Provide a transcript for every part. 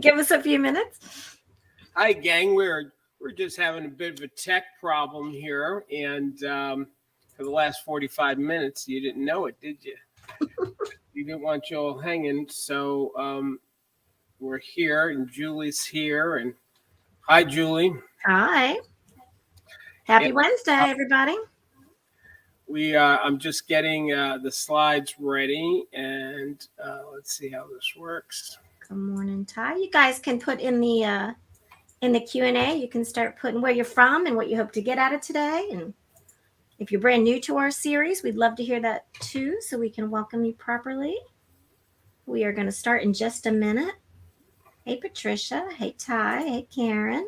Give us a few minutes. Hi, gang. We're just having a bit of a tech problem here, and for the last 45 minutes, you didn't know it, did you? You didn't want you all hanging, so we're here, and Julie's here, and hi, Julie. Hi. Happy And, Wednesday, everybody. I'm just getting the slides ready, and let's see how this works. Good morning, Ty. You guys can put in the Q&A. You can start putting where you're from and what you hope to get out of today. And if you're brand new to our series, we'd love to hear that too, so we can welcome you properly. We are going to start in just a minute. Hey, Patricia. Hey, Ty. Hey, Karen.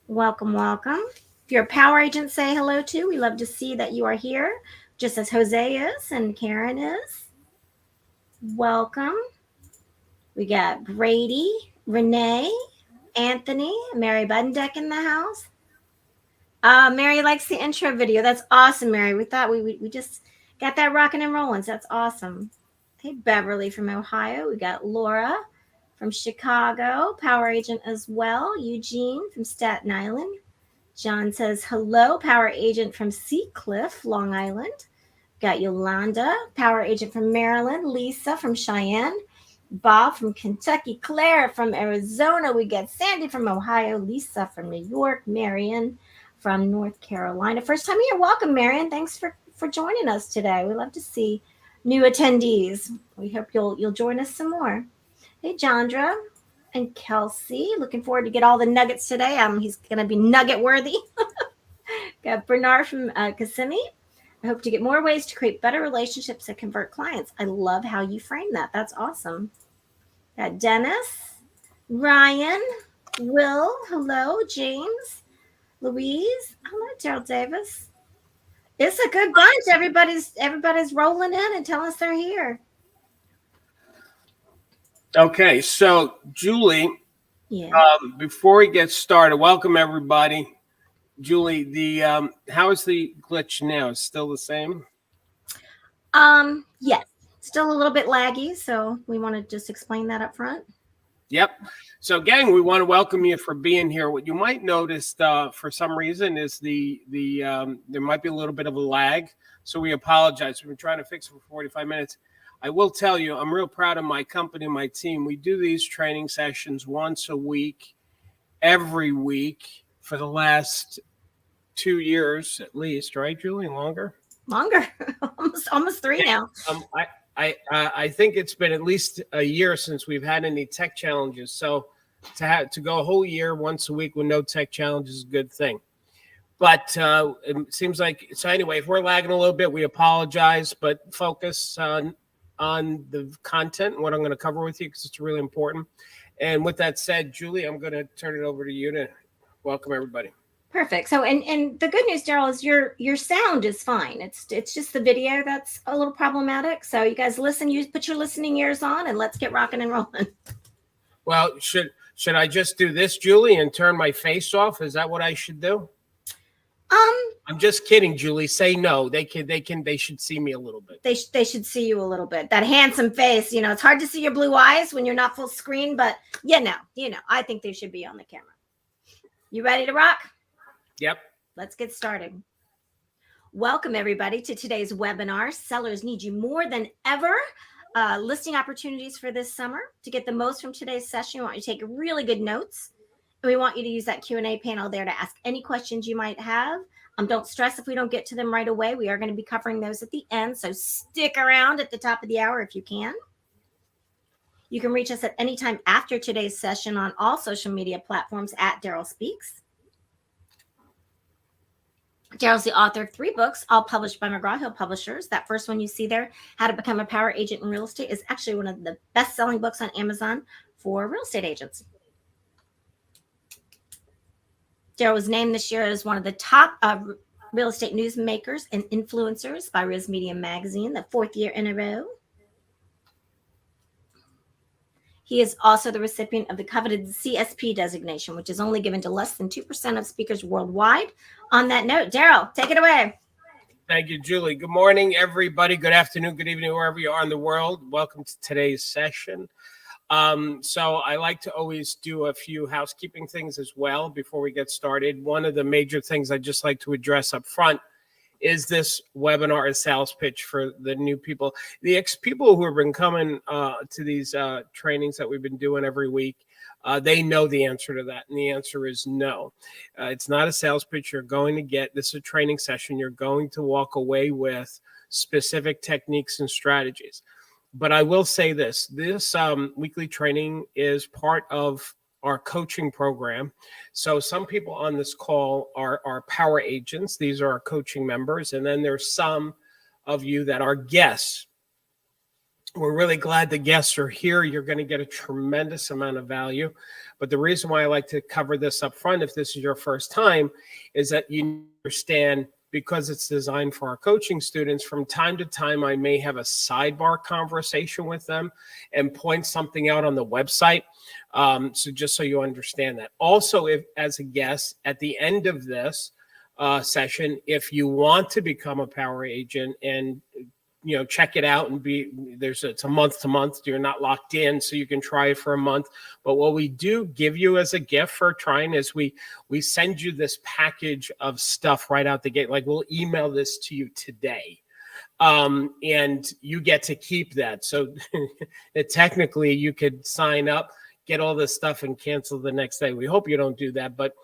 Welcome, welcome. If you're a power agent, say hello too. We love to see that you are here, just as Jose is and Karen is. Welcome. We got Brady, Renee, Anthony, Mary Budendeck in the house. Mary likes the intro video. That's awesome, Mary. We thought we just got that rocking and rolling. So that's awesome. Hey, Beverly from Ohio. We got Laura from Chicago, power agent as well. Eugene from Staten Island. John says hello, power agent from Seacliff, Long Island. Got Yolanda, power agent from Maryland. Lisa from Cheyenne. Bob from Kentucky, Claire from Arizona. We got Sandy from Ohio, Lisa from New York, Marion from North Carolina. First time here. Welcome, Marion. Thanks for joining us today. We love to see new attendees. We hope you'll join us some more. Hey, Jandra and Kelsey. Looking forward to get all the nuggets today. He's going to be nugget worthy. Got Bernard from Kissimmee. I hope to get more ways to create better relationships that convert clients. I love how you frame that. That's awesome. Got Dennis, Ryan, Will, hello, James, Louise, hello, Gerald Davis. It's a good bunch. Everybody's rolling in and telling us they're here. Okay, so Julie, before we get started, welcome everybody. Julie, how is the glitch now? Is it still the same? Yes, still a little bit laggy, so we want to just explain that up front. Yep. So, gang, we want to welcome you for being here. What you might notice, for some reason, is there might be a little bit of a lag. So we apologize. We've been trying to fix it for 45 minutes. I will tell you, I'm real proud of my company, my team. We do these training sessions once a week, every week for the last 2 years at least, right, Julie? Longer, almost 3 now. I think it's been at least a year since we've had any tech challenges. So to go a whole year once a week with no tech challenges is a good thing. But it seems like so. Anyway, if we're lagging a little bit, we apologize. But focus on the content and what I'm going to cover with you because it's really important. And with that said, Julie, I'm going to turn it over to you to welcome everybody. Perfect. So, and the good news, Daryl, is your sound is fine. It's just the video that's a little problematic. So you guys listen, you put your listening ears on and let's get rocking and rolling. Well, should I just do this, Julie, and turn my face off? Is that what I should do? I'm just kidding, Julie. Say no. They should see me a little bit. They should see you a little bit. That handsome face, it's hard to see your blue eyes when you're not full screen, but I think they should be on the camera. You ready to rock? Yep. Let's get started. Welcome, everybody, to today's webinar. Sellers need you more than ever. Listing opportunities for this summer. To get the most from today's session, we want you to take really good notes. And we want you to use that Q&A panel there to ask any questions you might have. Don't stress if we don't get to them right away. We are going to be covering those at the end. So stick around at the top of the hour if you can. You can reach us at any time after today's session on all social media platforms at Daryl Speaks. Daryl's the author of 3 books, all published by McGraw-Hill Publishers. That first one you see there, How to Become a Power Agent in Real Estate, is actually one of the best-selling books on Amazon for real estate agents. Daryl was named this year as one of the top real estate newsmakers and influencers by RISMedia Magazine, the 4th year in a row. He is also the recipient of the coveted CSP designation, which is only given to less than 2% of speakers worldwide. On that note, Daryl, take it away. Thank you, Julie. Good morning, everybody. Good afternoon, good evening, wherever you are in the world. Welcome to today's session. So I like to always do a few housekeeping things as well before we get started. One of the major things I just like to address up front is this webinar a sales pitch for the new people. The people who have been coming to these trainings that we've been doing every week, they know the answer to that. And the answer is no. It's not a sales pitch you're going to get. This is a training session. You're going to walk away with specific techniques and strategies. But I will say this weekly training is part of our coaching program. So some people on this call are power agents. These are our coaching members. And then there's some of you that are guests. We're really glad the guests are here. You're going to get a tremendous amount of value. But the reason why I like to cover this up front, if this is your first time, is that you understand, because it's designed for our coaching students, from time to time, I may have a sidebar conversation with them and point something out on the website. So just so you understand that. Also, if as a guest at the end of this session, if you want to become a power agent and check it out and it's a month to month. You're not locked in, so you can try it for a month. But what we do give you as a gift for trying is we send you this package of stuff right out the gate. Like, we'll email this to you today. And you get to keep that. So technically you could sign up, get all this stuff and cancel the next day. We hope you don't do that, but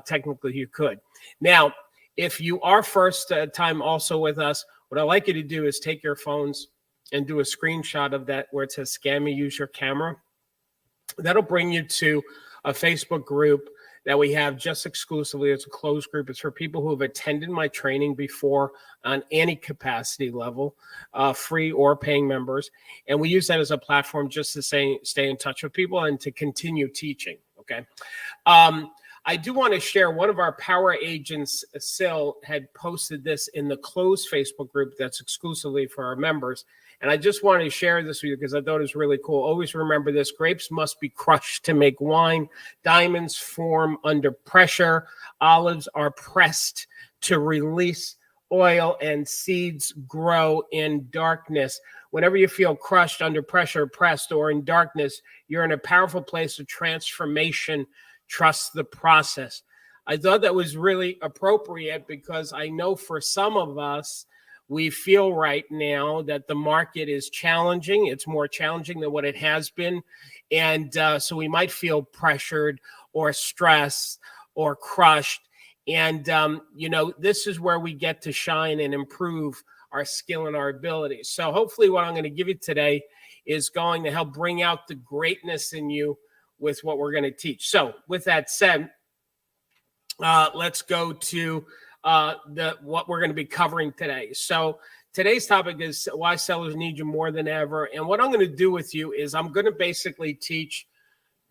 technically you could. Now, if you are first time also with us, what I'd like you to do is take your phones and do a screenshot of that where it says scan me, use your camera. That'll bring you to a Facebook group that we have just exclusively. It's a closed group. It's for people who have attended my training before on any capacity level, free or paying members. And we use that as a platform just to stay in touch with people and to continue teaching, okay? I do want to share, one of our power agents, Sil, had posted this in the closed Facebook group that's exclusively for our members. And I just wanted to share this with you because I thought it was really cool. Always remember this: grapes must be crushed to make wine. Diamonds form under pressure. Olives are pressed to release oil, and seeds grow in darkness. Whenever you feel crushed, under pressure, pressed, or in darkness, you're in a powerful place of transformation. Trust the process. I thought that was really appropriate because I know for some of us, we feel right now that the market is challenging. It's more challenging than what it has been. And so we might feel pressured or stressed or crushed. And, this is where we get to shine and improve our skill and our abilities. So hopefully what I'm going to give you today is going to help bring out the greatness in you with what we're going to teach. So with that said, let's go to what we're going to be covering today. So today's topic is why sellers need you more than ever. And what I'm going to do with you is I'm going to basically teach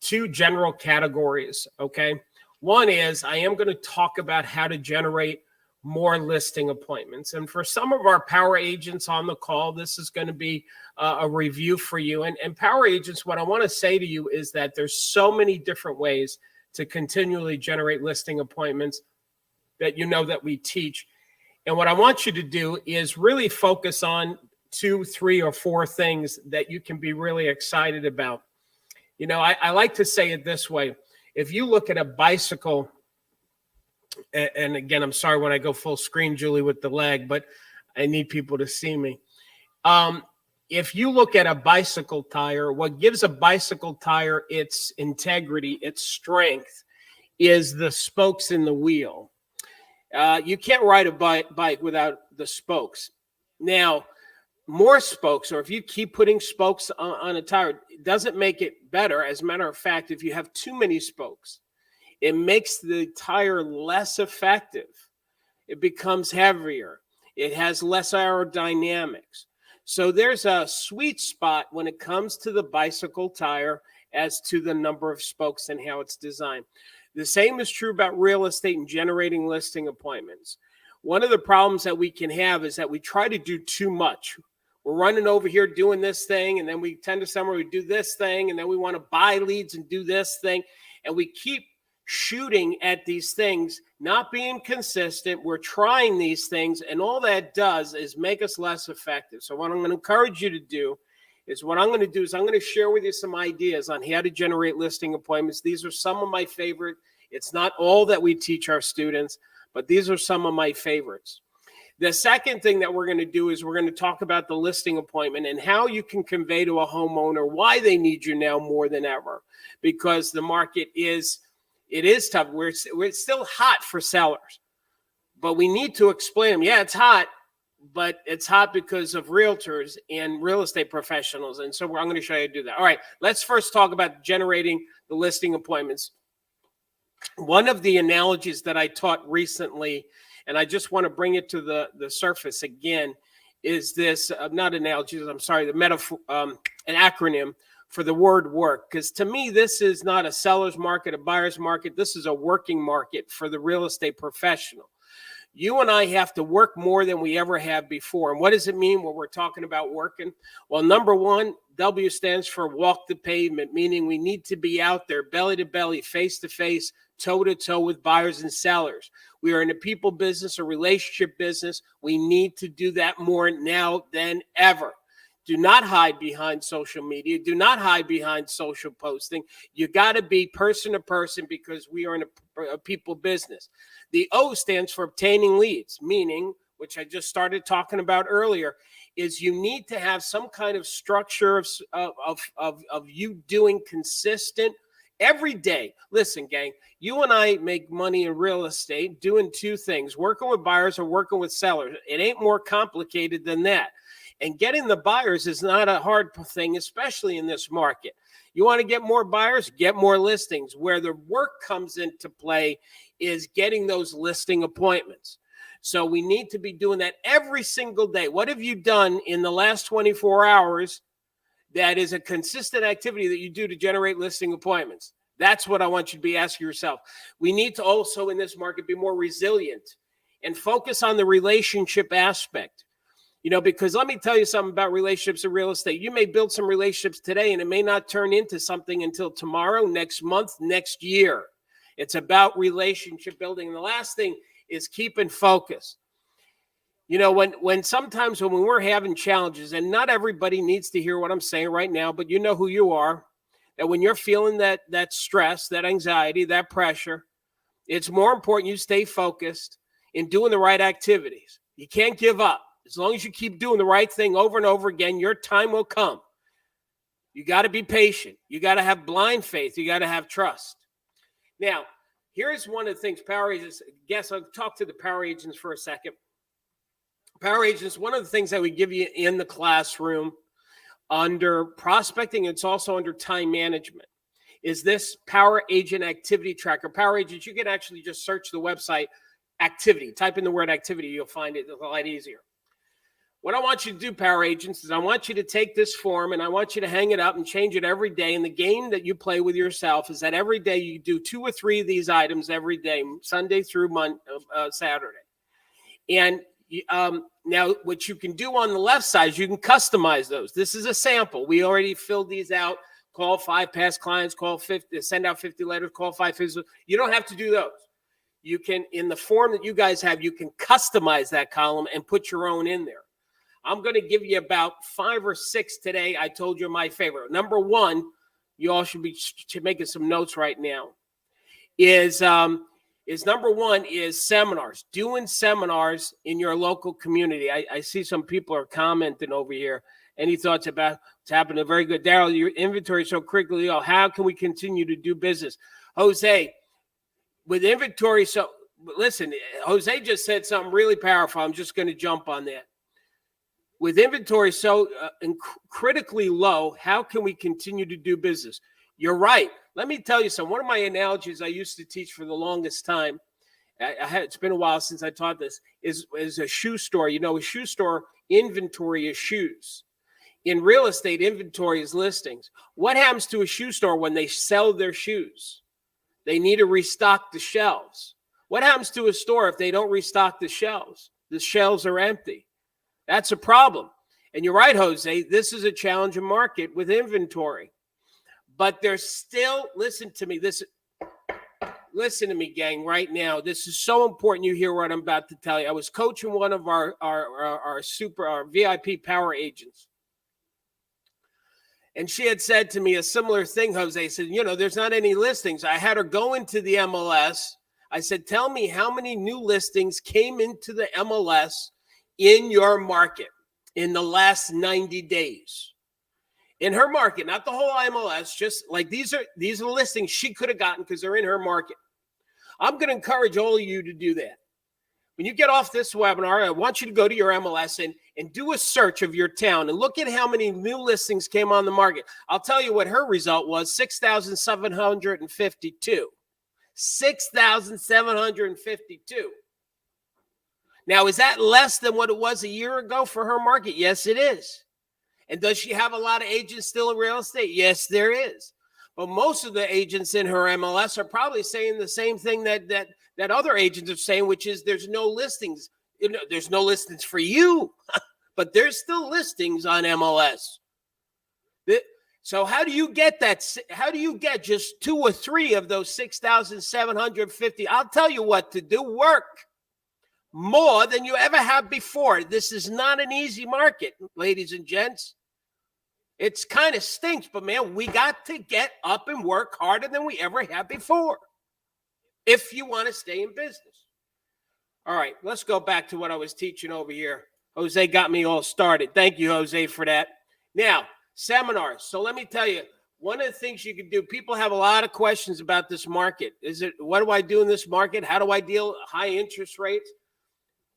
two general categories, okay? One is I am going to talk about how to generate more listing appointments. And for some of our power agents on the call, this is going to be a review for you. And power agents, what I want to say to you is that there's so many different ways to continually generate listing appointments that that we teach. And what I want you to do is really focus on 2, 3, or 4 things that you can be really excited about. I like to say it this way. If you look at a bicycle, and again, I'm sorry when I go full screen, Julie, with the leg, but I need people to see me. If you look at a bicycle tire, what gives a bicycle tire its integrity, its strength, is the spokes in the wheel. You can't ride a bike without the spokes. Now, more spokes, or if you keep putting spokes on a tire, it doesn't make it better. As a matter of fact, if you have too many spokes, it makes the tire less effective. It becomes heavier. It has less aerodynamics. So there's a sweet spot when it comes to the bicycle tire as to the number of spokes and how it's designed. The same is true about real estate and generating listing appointments. One of the problems that we can have is that we try to do too much. We're running over here doing this thing, and then we tend to somewhere we do this thing, and then we want to buy leads and do this thing, and we keep shooting at these things, not being consistent. We're trying these things, and all that does is make us less effective. So what I'm going to encourage you to do is what I'm going to do is I'm going to share with you some ideas on how to generate listing appointments. These are some of my favorite. It's not all that we teach our students, but these are some of my favorites. The second thing that we're going to do is we're going to talk about the listing appointment and how you can convey to a homeowner why they need you now more than ever, because the market is tough. We're still hot for sellers, but we need to explain them. Yeah, it's hot, but it's hot because of realtors and real estate professionals. And so I'm going to show you how to do that. All right, let's first talk about generating the listing appointments. One of the analogies that I taught recently, and I just want to bring it to the surface again, is this, not analogies, I'm sorry, the metaphor, an acronym for the word work. Because to me, this is not a seller's market, a buyer's market. This is a working market for the real estate professional. You and I have to work more than we ever have before. And what does it mean when we're talking about working? Well, number one, W stands for walk the pavement, meaning we need to be out there belly to belly, face to face, toe to toe with buyers and sellers. We are in a people business, a relationship business. We need to do that more now than ever. Do not hide behind social media. Do not hide behind social posting. You got to be person to person because we are in a people business. The O stands for obtaining leads, meaning, which I just started talking about earlier, is you need to have some kind of structure of you doing consistent every day. Listen, gang, you and I make money in real estate doing two things, working with buyers or working with sellers. It ain't more complicated than that. And getting the buyers is not a hard thing, especially in this market. You want to get more buyers, get more listings. Where the work comes into play is getting those listing appointments. So we need to be doing that every single day. What have you done in the last 24 hours that is a consistent activity that you do to generate listing appointments? That's what I want you to be asking yourself. We need to also in this market be more resilient and focus on the relationship aspect. You know, because let me tell you something about relationships in real estate. You may build some relationships today and it may not turn into something until tomorrow, next month, next year. It's about relationship building. And the last thing is keeping focus. You know, when sometimes when we're having challenges, and not everybody needs to hear what I'm saying right now, but you know who you are, that when you're feeling that stress, that anxiety, that pressure, it's more important you stay focused in doing the right activities. You can't give up. As long as you keep doing the right thing over and over again, your time will come. You got to be patient. You got to have blind faith. You got to have trust. Now, here's one of the things power agents, I'll talk to the power agents for a second. Power agents, one of the things that we give you in the classroom under prospecting, it's also under time management, is this power agent activity tracker. Power agents, you can actually just search the website activity. Type in the word activity. You'll find it a lot easier. What I want you to do, power agents, is I want you to take this form and I want you to hang it up and change it every day. And the game that you play with yourself is that every day you do 2 or 3 of these items every day, Sunday through Saturday. And now what you can do on the left side is you can customize those. This is a sample. We already filled these out. Call 5 past clients, call 50, send out 50 letters, call 5 visitors. You don't have to do those. You can, in the form that you guys have, you can customize that column and put your own in there. I'm going to give you about 5 or 6 today. I told you my favorite. Number one, you all should be making some notes right now, is number one is seminars. Doing seminars in your local community. I see some people are commenting over here. Any thoughts about what's happening? Very good. Daryl, your inventory is so critically low. How can we continue to do business? Jose, with inventory, so listen, Jose just said something really powerful. I'm just going to jump on that. With inventory so critically low, how can we continue to do business? You're right. Let me tell you something. One of my analogies I used to teach for the longest time, it's been a while since I taught this, is a shoe store. You know, a shoe store inventory is shoes. In real estate, inventory is listings. What happens to a shoe store when they sell their shoes? They need to restock the shelves. What happens to a store if they don't restock the shelves? The shelves are empty. That's a problem. And you're right, Jose, this is a challenging market with inventory. But there's still, listen to me, gang, right now. This is so important you hear what I'm about to tell you. I was coaching one of our VIP power agents. And she had said to me a similar thing, Jose. Said, there's not any listings. I had her go into the MLS. I said, tell me how many new listings came into the MLS in your market in the last 90 days. In her market, not the whole MLS, just like these are listings she could have gotten because they're in her market. I'm going to encourage all of you to do that. When you get off this webinar, I want you to go to your MLS and do a search of your town and look at how many new listings came on the market. I'll tell you what her result was, 6,752. 6,752. Now, is that less than what it was a year ago for her market? Yes, it is. And does she have a lot of agents still in real estate? Yes, there is. But most of the agents in her MLS are probably saying the same thing that other agents are saying, which is there's no listings. There's no listings for you, but there's still listings on MLS. So how do you get that? How do you get just 2 or 3 of those 6,750? I'll tell you what to do. Work more than you ever have before. This is not an easy market, ladies and gents. It's kind of stinks, but man, we got to get up and work harder than we ever have before if you want to stay in business. All right, let's go back to what I was teaching over here. Jose got me all started. Thank you, Jose, for that. Now, seminars. So let me tell you, one of the things you can do, people have a lot of questions about this market. What do I do in this market? How do I deal with high interest rates?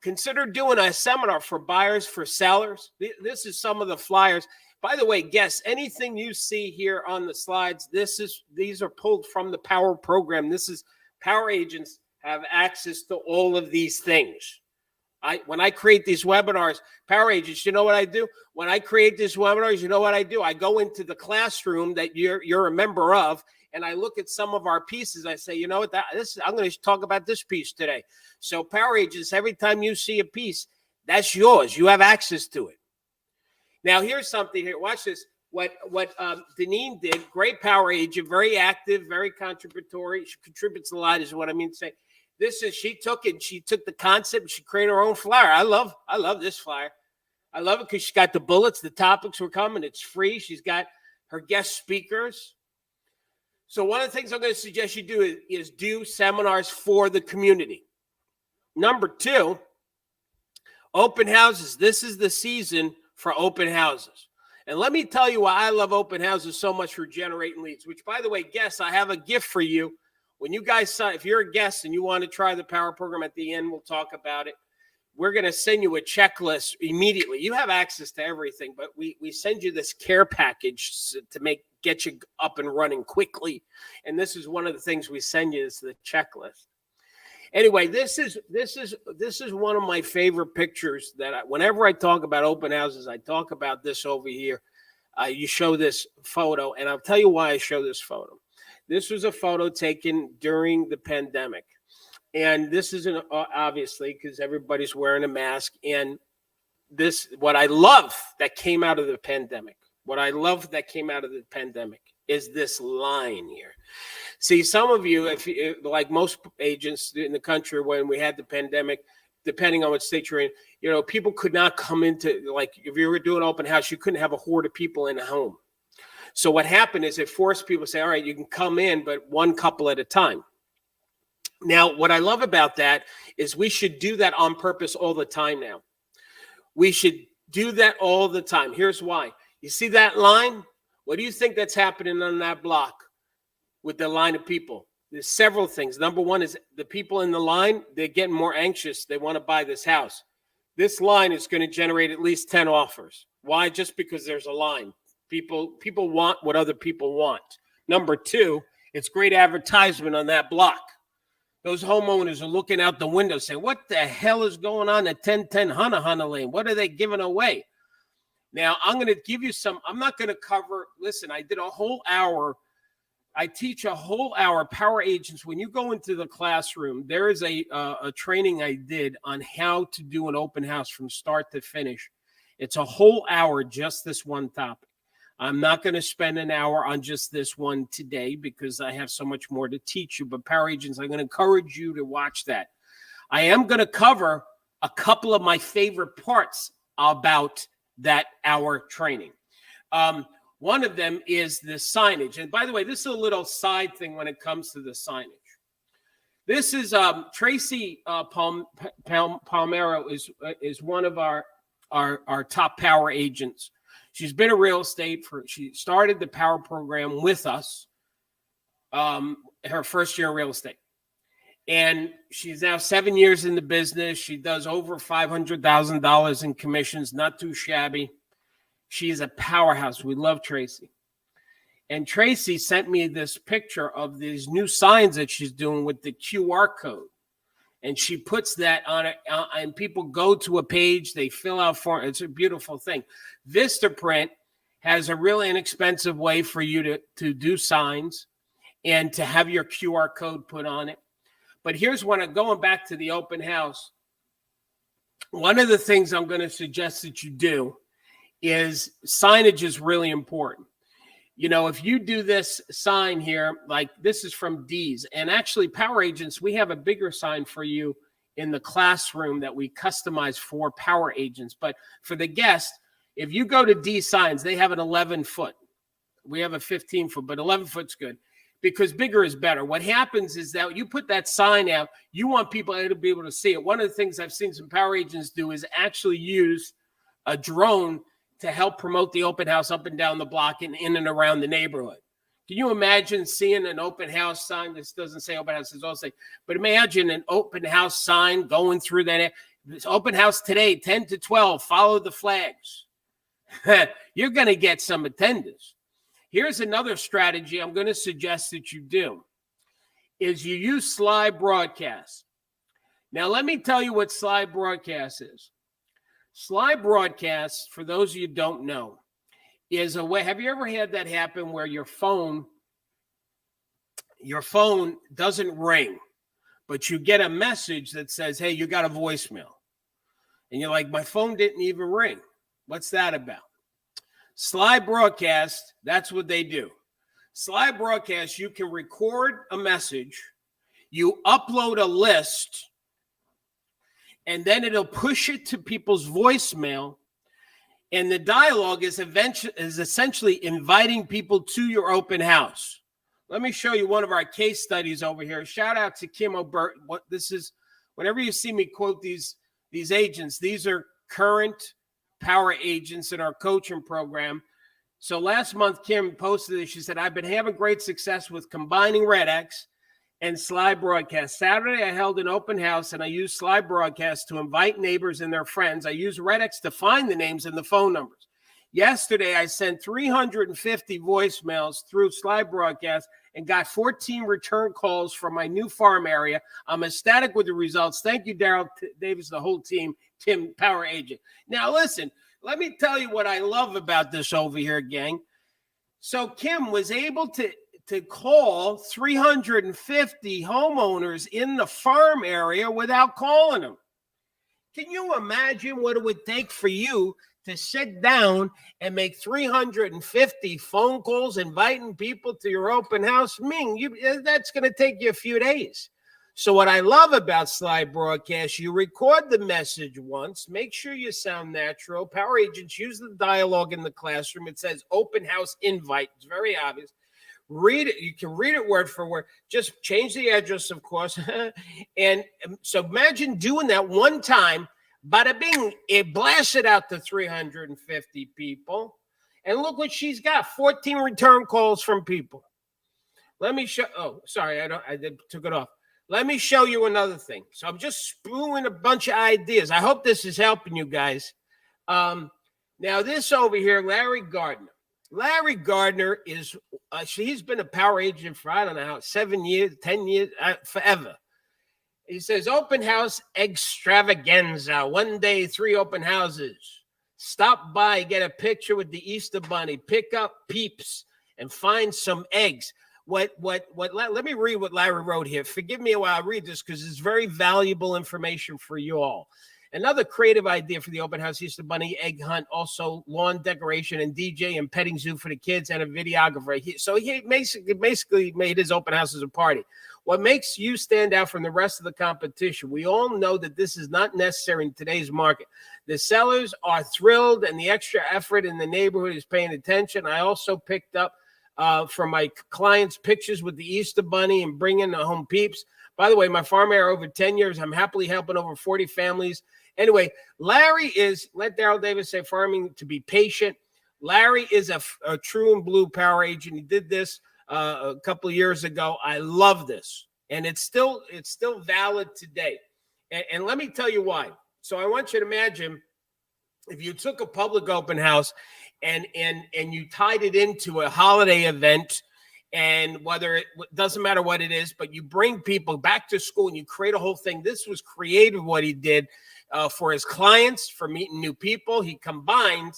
Consider doing a seminar for buyers, for sellers. This is some of the flyers. By the way, guess anything you see here on the slides, these are pulled from the Power program. This is Power Agents have access to all of these things. When I create these webinars, Power Agents, you know what I do? When I create these webinars, you know what I do? I go into the classroom that you're a member of, and I look at some of our pieces. I say, you know what? I'm going to talk about this piece today. So Power Agents, every time you see a piece, that's yours. You have access to it. Now, here's something here. Watch this. What Deneen did, great Power Agent, very active, very contributory. She contributes a lot is what I mean to say. She took the concept and she created her own flyer. I love this flyer. I love it because she's got the bullets, the topics were coming. It's free. She's got her guest speakers. So one of the things I'm going to suggest you do is do seminars for the community. Number 2, open houses. This is the season for open houses. And let me tell you why I love open houses so much for generating leads, which, by the way, guests, I have a gift for you. When you guys sign, if you're a guest and you want to try the Power program at the end, we'll talk about it. We're going to send you a checklist immediately. You have access to everything, but we send you this care package to get you up and running quickly. And this is one of the things we send you is the checklist. Anyway, this is one of my favorite pictures that whenever I talk about open houses, I talk about this over here. You show this photo, and I'll tell you why I show this photo. This was a photo taken during the pandemic. And this isn't obviously because everybody's wearing a mask. And what I love that came out of the pandemic, is this line here. See, some of you, like most agents in the country when we had the pandemic, depending on what state you're in, people could not come into, like if you were doing open house, you couldn't have a horde of people in a home. So what happened is it forced people to say, all right, you can come in, but one couple at a time. Now, what I love about that is we should do that on purpose all the time now. We should do that all the time. Here's why. You see that line? What do you think that's happening on that block with the line of people? There's several things. Number one is the people in the line, they're getting more anxious. They want to buy this house. This line is going to generate at least 10 offers. Why? Just because there's a line. People want what other people want. Number 2, it's great advertisement on that block. Those homeowners are looking out the window saying, what the hell is going on at 1010 Hunter Lane? What are they giving away? Now, I'm going to give you I'm not going to cover, listen, I did a whole hour. I teach a whole hour Power Agents. When you go into the classroom, there is a training I did on how to do an open house from start to finish. It's a whole hour, just this one topic. I'm not going to spend an hour on just this one today because I have so much more to teach you. But Power Agents, I'm going to encourage you to watch that. I am going to cover a couple of my favorite parts about that hour training. One of them is the signage. And by the way, this is a little side thing when it comes to the signage. This is Tracy Palmero is one of our top power agents. She's been in real estate she started the power program with us, her first year in real estate. And she's now 7 years in the business. She does over $500,000 in commissions, not too shabby. She's a powerhouse. We love Tracy. And Tracy sent me this picture of these new signs that she's doing with the QR code. And she puts that on it, and people go to a page, they fill out form. It's a beautiful thing. Vistaprint has a really inexpensive way for you to do signs and to have your QR code put on it. But here's going back to the open house. One of the things I'm going to suggest that you do is signage is really important. You know, if you do this sign here, like this is from D's, and actually Power Agents, we have a bigger sign for you in the classroom that we customize for Power Agents. But for the guest, if you go to D Signs, they have an 11-foot. We have a 15-foot, but 11-foot's good because bigger is better. What happens is that you put that sign out, you want people to be able to see it. One of the things I've seen some Power Agents do is actually use a drone to help promote the open house up and down the block and in and around the neighborhood. Can you imagine seeing an open house sign? This doesn't say open house, it's all say, but imagine an open house sign going through that. This open house today, 10 to 12, follow the flags. You're going to get some attendance. Here's another strategy I'm going to suggest that you do is you use slide broadcast. Now, let me tell you what slide broadcast is. Slide broadcast, for those of you who don't know, is a way. Have you ever had that happen where your phone doesn't ring, but you get a message that says, hey, you got a voicemail. And you're like, my phone didn't even ring. What's that about? Slide broadcast, that's what they do. Slide broadcast, you can record a message, you upload a list, and then it'll push it to people's voicemail. And the dialogue is essentially inviting people to your open house. Let me show you one of our case studies over here. Shout out to Kim O'Burt. What this is, whenever you see me quote these agents, these are current power agents in our coaching program. So last month, Kim posted this. She said, I've been having great success with combining RedX and slide broadcast. Saturday, I held an open house and I used slide broadcast to invite neighbors and their friends. I used RedX to find the names and the phone numbers. Yesterday, I sent 350 voicemails through slide broadcast and got 14 return calls from my new farm area. I'm ecstatic with the results. Thank you, Daryl Davis, the whole team, Tim, Power Agent. Now, listen, let me tell you what I love about this over here, gang. So Kim was able to call 350 homeowners in the farm area without calling them. Can you imagine what it would take for you to sit down and make 350 phone calls inviting people to your open house? That's going to take you a few days. So what I love about slide broadcast, you record the message once, make sure you sound natural. Power Agents use the dialogue in the classroom. It says open house invite. It's very obvious. Read it. You can read it word for word. Just change the address, of course. And so imagine doing that one time. Bada bing, it blasted out to 350 people. And look what she's got, 14 return calls from people. Let me show. Oh, sorry, I took it off. Let me show you another thing. So I'm just spewing a bunch of ideas. I hope this is helping you guys. Now this over here, Larry Gardner. Larry Gardner is, he's been a power agent for, I don't know, 7 years, 10 years, forever. He says, open house extravaganza. One day, 3 open houses. Stop by, get a picture with the Easter Bunny, pick up peeps, and find some eggs. Let me read what Larry wrote here. Forgive me while I read this because it's very valuable information for you all. Another creative idea for the open house Easter Bunny egg hunt, also lawn decoration and DJ and petting zoo for the kids and a videographer. He basically made his open house as a party. What makes you stand out from the rest of the competition? We all know that this is not necessary in today's market. The sellers are thrilled, and the extra effort in the neighborhood is paying attention. I also picked up from my clients pictures with the Easter Bunny and bringing the home peeps. By the way, my farm area over 10 years, I'm happily helping over 40 families. Anyway, Larry is, let Daryl Davis say, farming to be patient. Larry is a true and blue power agent. He did this a couple of years ago. I love this, and it's still valid today. And let me tell you why. So I want you to imagine if you took a public open house and you tied it into a holiday event, and whether it doesn't matter what it is, but you bring people back to school and you create a whole thing. This was creative what he did for his clients, for meeting new people. He combined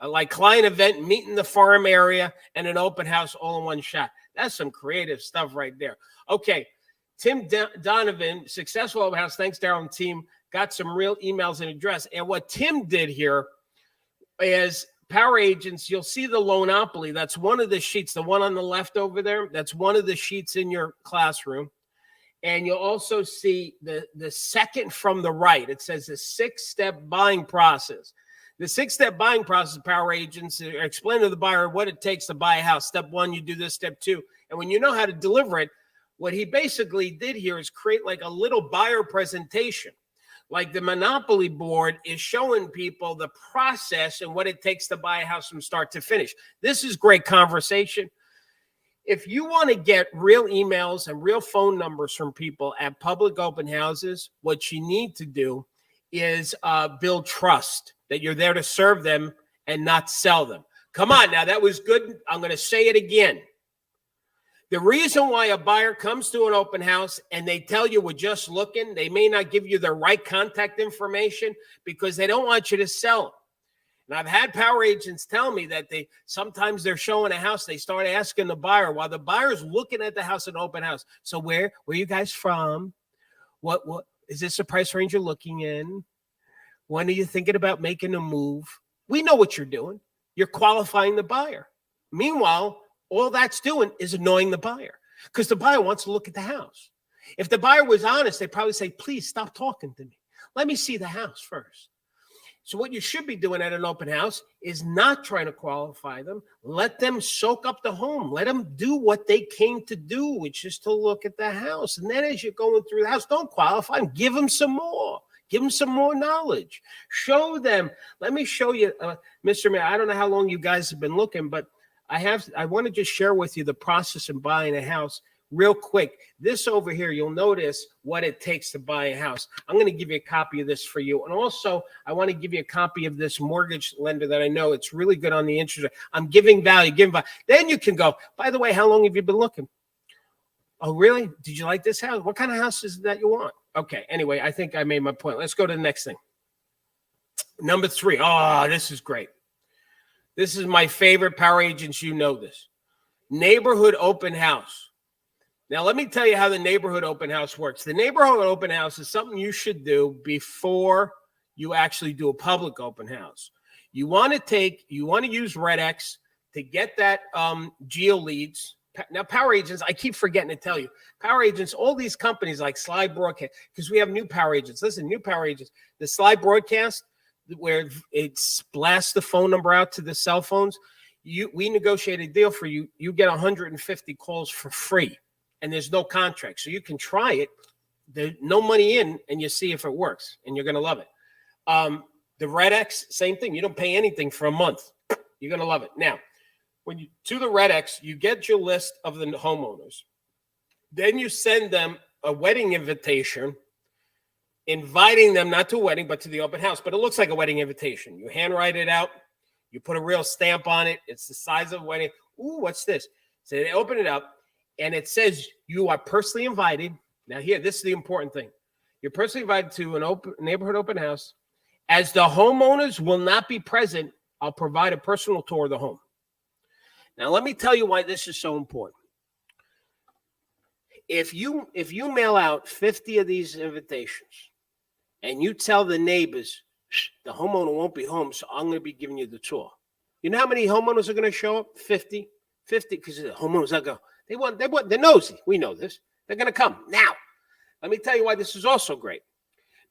like client event, meeting the farm area, and an open house all in one shot. That's some creative stuff right there. Okay, Tim Donovan, successful open house. Thanks, Daryl and team. Got some real emails and address. And what Tim did here is power agents, you'll see the Loanopoly. That's one of the sheets, the one on the left over there. That's one of the sheets in your classroom. And you'll also see the second from the right. It says the 6-step buying process. The 6-step buying process, power agents explain to the buyer what it takes to buy a house. Step 1, you do this. Step 2. And when you know how to deliver it, what he basically did here is create like a little buyer presentation. Like the Monopoly board is showing people the process and what it takes to buy a house from start to finish. This is great conversation. If you want to get real emails and real phone numbers from people at public open houses, what you need to do is build trust that you're there to serve them and not sell them. Come on now, that was good. I'm going to say it again. The reason why a buyer comes to an open house and they tell you we're just looking, they may not give you the right contact information because they don't want you to sell them. And I've had power agents tell me that sometimes they're showing a house, they start asking the buyer while the buyer's looking at the house in an open house. So where are you guys from? What is this a price range you're looking in? When are you thinking about making a move? We know what you're doing. You're qualifying the buyer. Meanwhile, all that's doing is annoying the buyer because the buyer wants to look at the house. If the buyer was honest, they'd probably say, please stop talking to me. Let me see the house first. So what you should be doing at an open house is not trying to qualify them. Let them soak up the home. Let them do what they came to do, which is to look at the house. And then as you're going through the house, don't qualify them. Give them some more. Give them some more knowledge. Show them. Let me show you, Mr. Mayor. I don't know how long you guys have been looking, but I want to just share with you the process of buying a house real quick. This over here, you'll notice what it takes to buy a house. I'm going to give you a copy of this for you. And also, I want to give you a copy of this mortgage lender that I know. It's really good on the interest rate. I'm giving value, Then you can go, by the way, how long have you been looking? Oh, really? Did you like this house? What kind of house is that you want? Okay, anyway, I think I made my point. Let's go to the next thing. Number 3. Oh, this is great. This is my favorite power agents. You know this. Neighborhood open house. Now, let me tell you how the neighborhood open house works. The neighborhood open house is something you should do before you actually do a public open house. You want to use Red-X to get that geo leads. Now, power agents, I keep forgetting to tell you, power agents, all these companies like Slide Broadcast, because we have new power agents. Listen, new power agents, the Slide Broadcast, where it blasts the phone number out to the cell phones, we negotiate a deal for you. You get 150 calls for free, and there's no contract. So you can try it. There's no money in, and you see if it works, and you're going to love it. The Red-X, same thing. You don't pay anything for a month. You're going to love it. Now, when you to the Red-X, you get your list of the homeowners. Then you send them a wedding invitation, inviting them not to a wedding, but to the open house. But it looks like a wedding invitation. You handwrite it out. You put a real stamp on it. It's the size of a wedding. Ooh, what's this? So they open it up, and it says you are personally invited. Now here, this is the important thing. You're personally invited to an neighborhood open house. As the homeowners will not be present, I'll provide a personal tour of the home. Now, let me tell you why this is so important. If you mail out 50 of these invitations and you tell the neighbors, the homeowner won't be home, so I'm going to be giving you the tour. You know how many homeowners are going to show up? 50, because the homeowners are going. They're nosy. We know this. They're going to come. Now, let me tell you why this is also great.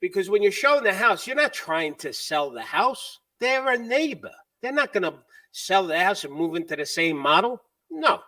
Because when you're showing the house, you're not trying to sell the house. They're a neighbor. They're not going to sell the house and move into the same model. No.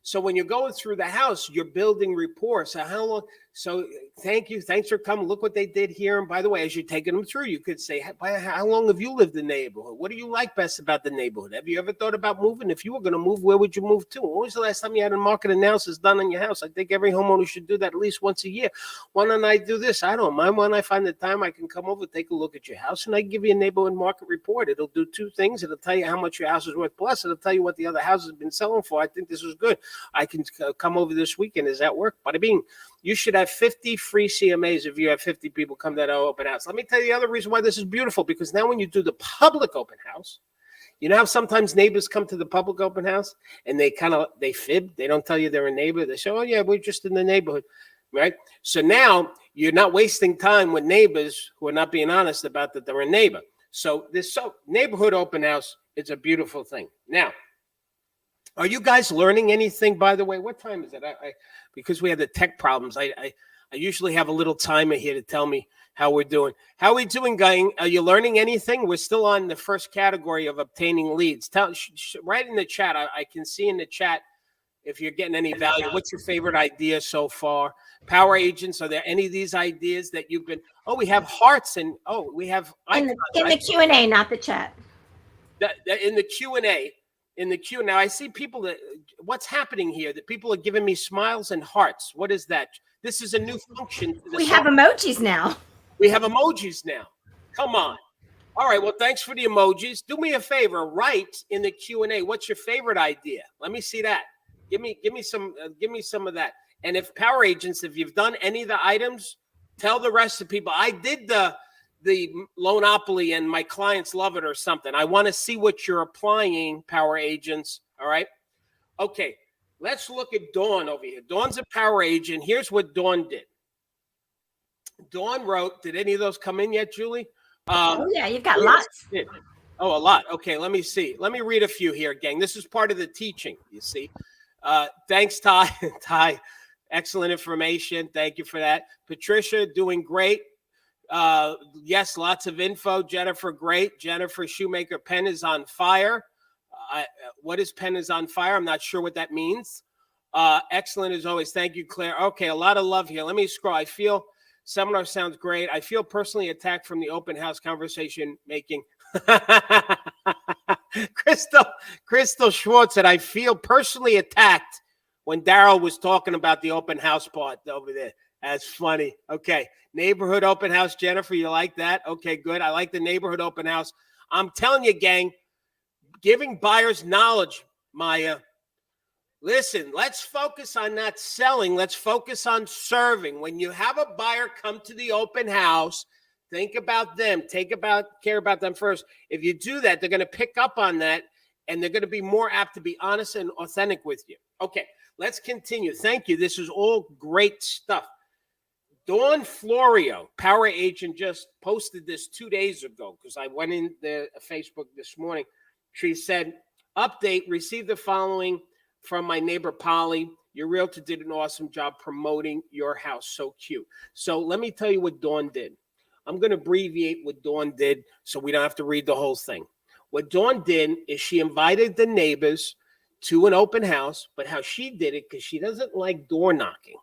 So when you're going through the house, you're building rapport. So how long? So thank you. Thanks for coming. Look what they did here. And by the way, as you're taking them through, you could say, how long have you lived in the neighborhood? What do you like best about the neighborhood? Have you ever thought about moving? If you were going to move, where would you move to? When was the last time you had a market analysis done on your house? I think every homeowner should do that at least once a year. Why don't I do this? I don't mind. When I find the time, I can come over, take a look at your house, and I give you a neighborhood market report. It'll do two things. It'll tell you how much your house is worth. Plus, it'll tell you what the other houses have been selling for. I think this is good. I can come over this weekend. Is that work? Bada bing. You should have 50 free CMAs if you have 50 people come to our open house. Let me tell you the other reason why this is beautiful, because now when you do the public open house, you know how sometimes neighbors come to the public open house and they fib. They don't tell you they're a neighbor. They say, oh, yeah, we're just in the neighborhood, right? So now you're not wasting time with neighbors who are not being honest about that they're a neighbor. So this neighborhood open house, it's a beautiful thing. Now, are you guys learning anything, by the way? What time is it? Because we have the tech problems, I usually have a little timer here to tell me how we're doing. How are we doing, gang? Are you learning anything? We're still on the first category of obtaining leads. Write in the chat. I can see in the chat if you're getting any value. What's your favorite idea so far? Power agents, are there any of these ideas that you've been? Oh, we have hearts and we have icons, in the Q&A, not the chat. In the Q&A. In the queue now, I see people what's happening here? That people are giving me smiles and hearts. What is that? This is a new function. We have emojis now. We have emojis now. Come on. All right. Well, thanks for the emojis. Do me a favor. Write in the Q&A. What's your favorite idea? Let me see that. Give me some of that. And if power agents, if you've done any of the items, tell the rest of the people. I did the Loanopoly and my clients love it or something. I want to see what you're applying, power agents. All right. Okay. Let's look at Dawn over here. Dawn's a power agent. Here's what Dawn did. Dawn wrote, did any of those come in yet, Julie? Oh, yeah. You've got lots. Oh, a lot. Okay. Let me see. Let me read a few here, gang. This is part of the teaching, you see. Thanks, Ty. Ty, excellent information. Thank you for that. Patricia, doing great. Yes, lots of info. Jennifer, great. Jennifer Shoemaker, pen is on fire. What is pen is on fire? I'm not sure what that means. Excellent as always. Thank you, Claire. Okay, a lot of love here. Let me scroll. I feel seminar sounds great. I feel personally attacked from the open house conversation making. Crystal Schwartz said, I feel personally attacked when Daryl was talking about the open house part over there. That's funny. Okay. Neighborhood open house. Jennifer, you like that? Okay, good. I like the neighborhood open house. I'm telling you, gang, giving buyers knowledge, Maya. Listen, let's focus on not selling. Let's focus on serving. When you have a buyer come to the open house, think about them. Care about them first. If you do that, they're going to pick up on that, and they're going to be more apt to be honest and authentic with you. Okay, let's continue. Thank you. This is all great stuff. Dawn Florio, power agent, just posted this 2 days ago because I went in the Facebook this morning. She said, update, received the following from my neighbor, Polly. Your realtor did an awesome job promoting your house. So cute. So let me tell you what Dawn did. I'm going to abbreviate what Dawn did so we don't have to read the whole thing. What Dawn did is she invited the neighbors to an open house, but how she did it, because she doesn't like door knocking.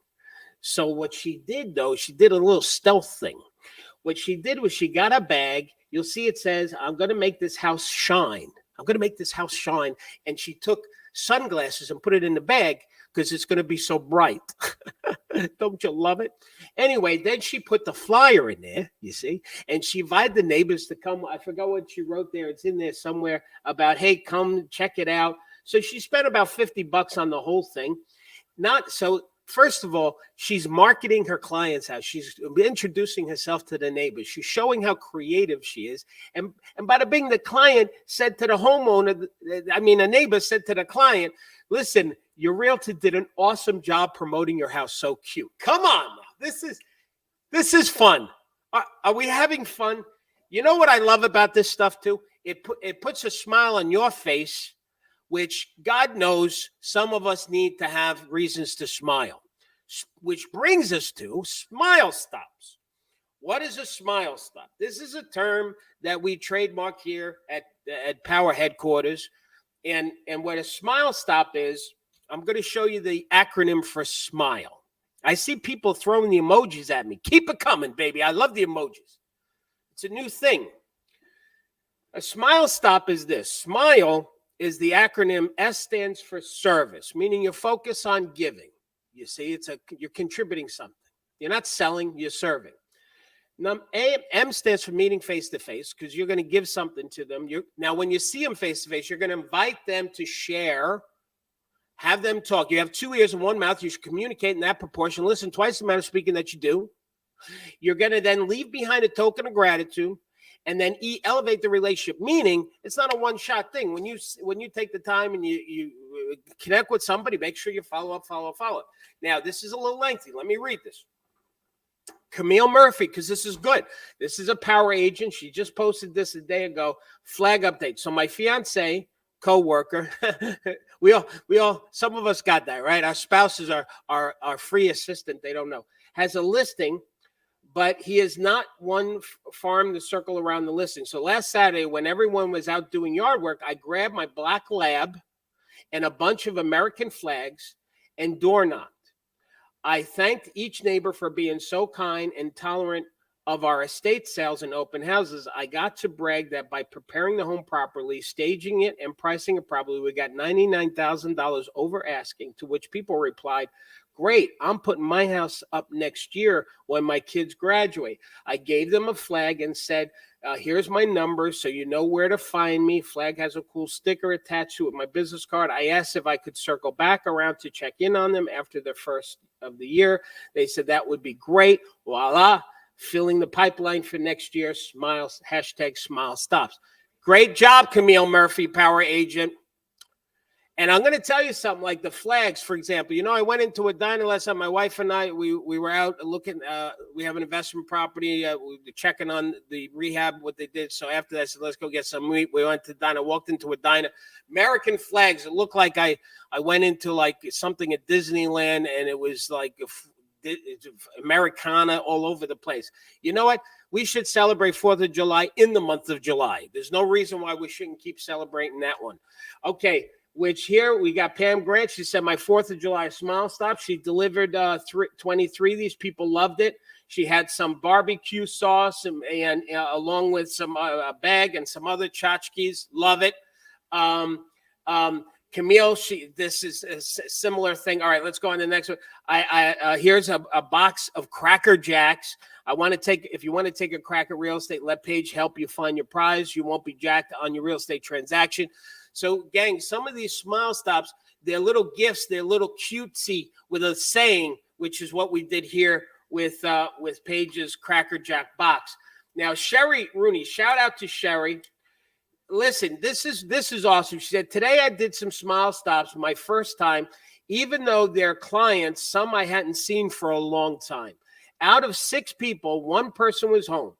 So what she did, though, she did a little stealth thing. What she did was she got a bag. You'll see it says, I'm going to make this house shine. I'm going to make this house shine. And she took sunglasses and put it in the bag because it's going to be so bright. Don't you love it? Anyway, then she put the flyer in there, you see, and she invited the neighbors to come. I forgot what she wrote there. It's in there somewhere about, hey, come check it out. So she spent about $50 on the whole thing. First of all, she's marketing her client's house. She's introducing herself to the neighbors. She's showing how creative she is. And bada bing, the client said to the homeowner, a neighbor said to the client, listen, your realtor did an awesome job promoting your house. So cute. Come on. This is fun. Are we having fun? You know what I love about this stuff too? It puts a smile on your face, which God knows some of us need to have reasons to smile, which brings us to Smile Stops. What is a smile stop? This is a term that we trademark here at Power Headquarters. And what a smile stop is, I'm going to show you the acronym for SMILE. I see people throwing the emojis at me. Keep it coming, baby. I love the emojis. It's a new thing. A smile stop is this. SMILE is the acronym. S stands for service, meaning you focus on giving. You see, you're contributing something. You're not selling, you're serving. M stands for meeting face to face, because you're going to give something to them. Now, when you see them face to face, you're going to invite them to share, have them talk. You have 2 ears and 1 mouth. You should communicate in that proportion. Listen twice the amount of speaking that you do. You're going to then leave behind a token of gratitude, and then elevate the relationship. Meaning, it's not a one-shot thing. When you take the time and you connect with somebody, make sure you follow up. Now, this is a little lengthy. Let me read this. Camille Murphy, because this is good. This is a power agent. She just posted this a day ago. Flag update. So my fiance, co-worker, we all, some of us got that, right? Our spouses are our free assistant. They don't know. Has a listing, but he is not one farm to circle around the listing. So last Saturday, when everyone was out doing yard work, I grabbed my black lab and a bunch of American flags and door knocked. I thanked each neighbor for being so kind and tolerant of our estate sales and open houses. I got to brag that by preparing the home properly, staging it, and pricing it properly, we got $99,000 over asking, to which people replied, "Great, I'm putting my house up next year when my kids graduate." I gave them a flag and said, here's my number so you know where to find me. Flag has a cool sticker attached to it, my business card. I asked if I could circle back around to check in on them after the first of the year. They said that would be great. Voila, filling the pipeline for next year. Smiles, hashtag smile stops. Great job, Camille Murphy, power agent. And I'm going to tell you something, like the flags, for example. You know, I went into Edina last night. My wife and I, we were out looking. We have an investment property. We were checking on the rehab, what they did. So after that, I said, let's go get some meat. We went to Edina, walked into Edina. American flags. It looked like I went into like something at Disneyland, and it was like Americana all over the place. You know what? We should celebrate 4th of July in the month of July. There's no reason why we shouldn't keep celebrating that one. Okay. Which here we got Pam Grant. She said, my 4th of July smile stop. She delivered 23. These people loved it. She had some barbecue sauce and along with some a bag and some other tchotchkes. Love it. Camille, this is a similar thing. All right, let's go on to the next one. Here's a box of Cracker Jacks. If you want to take a crack at real estate, let Paige help you find your prize. You won't be jacked on your real estate transaction. So, gang, some of these smile stops, they're little gifts. They're little cutesy with a saying, which is what we did here with Paige's Cracker Jack box. Now, Sherry Rooney, shout out to Sherry. Listen, this is awesome. She said, today I did some smile stops, my first time, even though they're clients, some I hadn't seen for a long time. Out of 6 people, 1 person was home,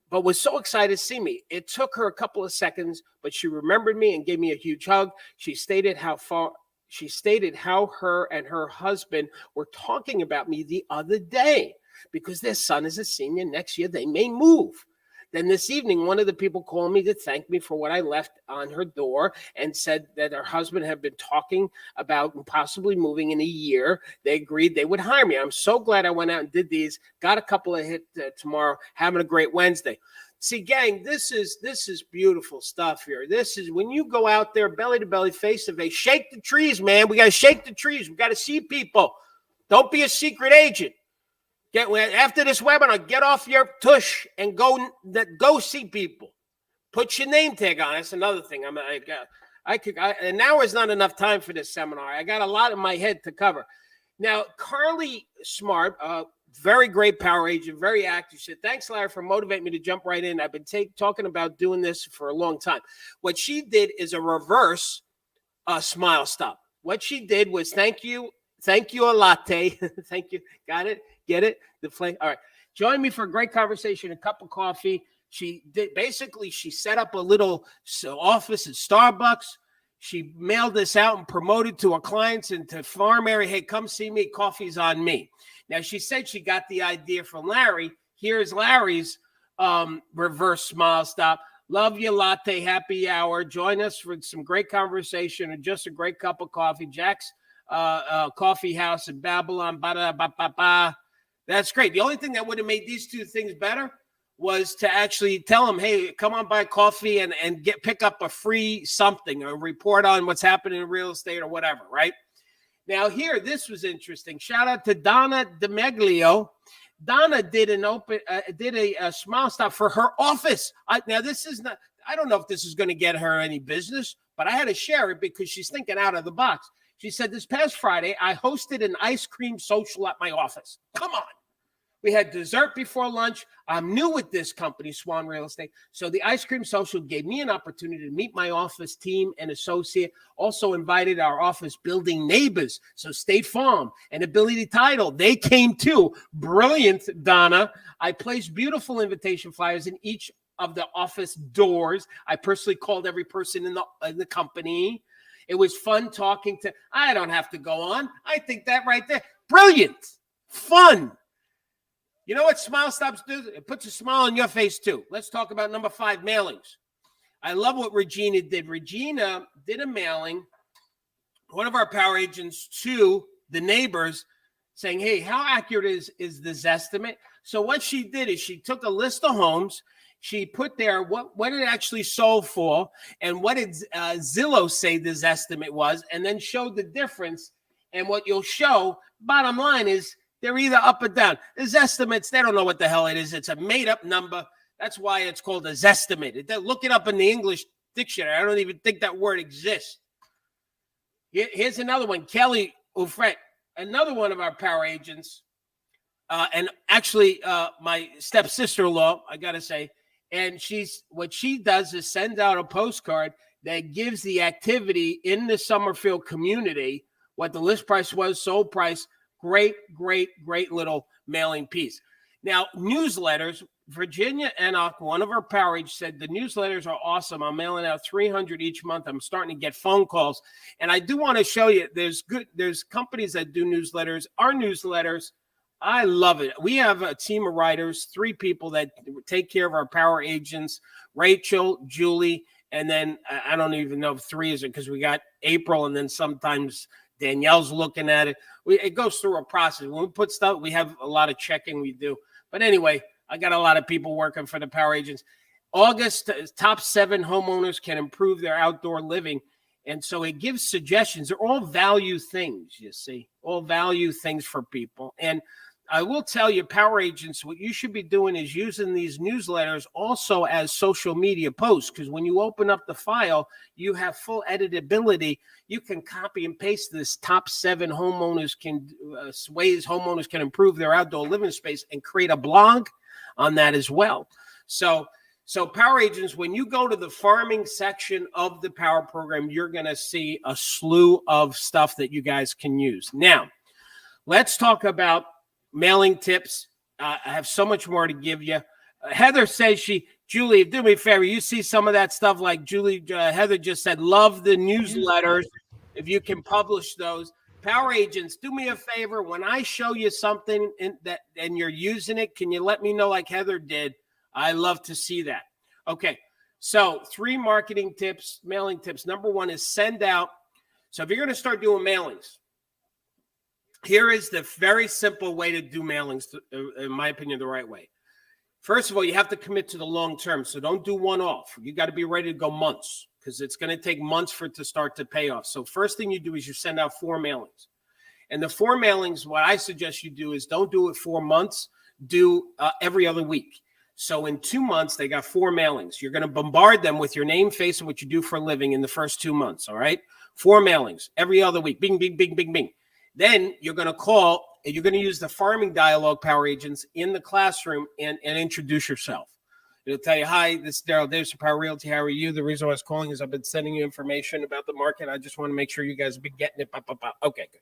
but was so excited to see me. It took her a couple of seconds, but she remembered me and gave me a huge hug. She stated how her and her husband were talking about me the other day because their son is a senior. Next year, they may move. Then this evening, one of the people called me to thank me for what I left on her door and said that her husband had been talking about possibly moving in a year. They agreed they would hire me. I'm so glad I went out and did these. Got a couple of hits tomorrow. Having a great Wednesday. See, gang, this is beautiful stuff here. This is when you go out there belly to belly, face to face, shake the trees, man. We got to shake the trees. We got to see people. Don't be a secret agent. After this webinar, get off your tush and go see people. Put your name tag on. That's another thing. And now is not enough time for this seminar. I got a lot in my head to cover. Now, Carly Smart, very great power agent, very active. She said, thanks, Larry, for motivating me to jump right in. I've been talking about doing this for a long time. What she did is a reverse smile stop. What she did was thank you a latte. Thank you. Got it? Get it? The flame. All right. Join me for a great conversation, a cup of coffee. She set up a little office at Starbucks. She mailed this out and promoted to her clients and to farm area. Hey, come see me. Coffee's on me. Now, she said she got the idea from Larry. here's Larry's reverse smile stop. Love your latte happy hour. Join us for some great conversation and just a great cup of coffee. Jack's Coffee House in Babylon. Ba-da-ba-ba-ba. That's great. The only thing that would have made these two things better was to actually tell them, hey, come on buy coffee and pick up a free something, a report on what's happening in real estate or whatever, right? Now here, this was interesting. Shout out to Donna DeMeglio. Donna did a smile stop for her office. Now this is not, I don't know if this is going to get her any business, but I had to share it because she's thinking out of the box. She said, this past Friday, I hosted an ice cream social at my office. Come on. We had dessert before lunch. I'm new with this company, Swan Real Estate. So the ice cream social gave me an opportunity to meet my office team and associate. Also invited our office building neighbors. So State Farm and Ability Title, they came too. Brilliant, Donna. I placed beautiful invitation flyers in each of the office doors. I personally called every person in the company. It was fun talking to, I don't have to go on. I think that right there. Brilliant. Fun. You know what Smile Stops do? It puts a smile on your face too. Let's talk about number 5, mailings. I love what Regina did. Regina did a mailing, one of our power agents to the neighbors saying, hey, how accurate is this estimate? So what she did is she took a list of homes. She put there what it actually sold for and what did Zillow say this estimate was, and then showed the difference. And what you'll show, bottom line is, they're either up or down. There's estimates. They don't know what the hell it is. It's a made-up number. That's why it's called a Zestimate. Look it up in the English dictionary. I don't even think that word exists. Here's another one. Kelly Ufret, another one of our power agents, and actually my stepsister-in-law, I got to say, and what she does is send out a postcard that gives the activity in the Summerfield community, what the list price was, sold price. Great little mailing piece. Now, newsletters, Virginia Enoch, one of our power agents, said the newsletters are awesome. I'm mailing out 300 each month. I'm starting to get phone calls. And I do want to show you, there's companies that do newsletters. Our newsletters, I love it. We have a team of writers, 3 people that take care of our power agents, Rachel, Julie, and then I don't even know if 3 is it because we got April and then sometimes Danielle's looking at it. It goes through a process. When we put stuff, we have a lot of checking we do. But anyway, I got a lot of people working for the power agents. August, top 7 homeowners can improve their outdoor living. And so it gives suggestions. They're all value things, you see, all value things for people. And I will tell you, power agents, what you should be doing is using these newsletters also as social media posts, because when you open up the file, you have full editability. You can copy and paste this top 7 homeowners ways homeowners can improve their outdoor living space and create a blog on that as well. So power agents, when you go to the farming section of the power program, you're going to see a slew of stuff that you guys can use. Now, let's talk about mailing tips. I have so much more to give you. Heather says Julie, do me a favor. You see some of that stuff like Heather just said, love the newsletters. If you can publish those. Power agents, do me a favor. When I show you something and you're using it, can you let me know like Heather did? I love to see that. Okay. So 3 marketing tips, mailing tips. Number 1 is send out. So if you're going to start doing mailings, here is the very simple way to do mailings, in my opinion, the right way. First of all, you have to commit to the long term. So don't do one off. You got to be ready to go months because it's going to take months for it to start to pay off. So first thing you do is you send out 4 mailings. And the 4 mailings, what I suggest you do is don't do it 4 months. Do every other week. So in 2 months, they got 4 mailings. You're going to bombard them with your name, face, and what you do for a living in the first 2 months. All right. 4 mailings every other week. Bing, bing, bing, bing, bing. Then you're going to call, and you're going to use the farming dialogue power agents in the classroom and introduce yourself. It'll tell you, hi, this is Daryl Davis from Power Realty. How are you? The reason I was calling is I've been sending you information about the market. I just want to make sure you guys have been getting it. Okay, good.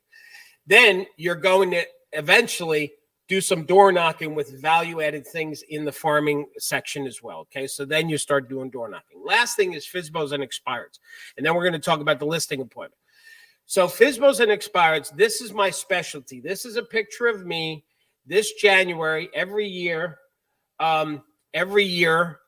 Then you're going to eventually do some door knocking with value-added things in the farming section as well. Okay, so then you start doing door knocking. Last thing is FSBOs and expireds. And then we're going to talk about the listing appointment. So FSBOs and expireds, this is my specialty. This is a picture of me this January every year. every year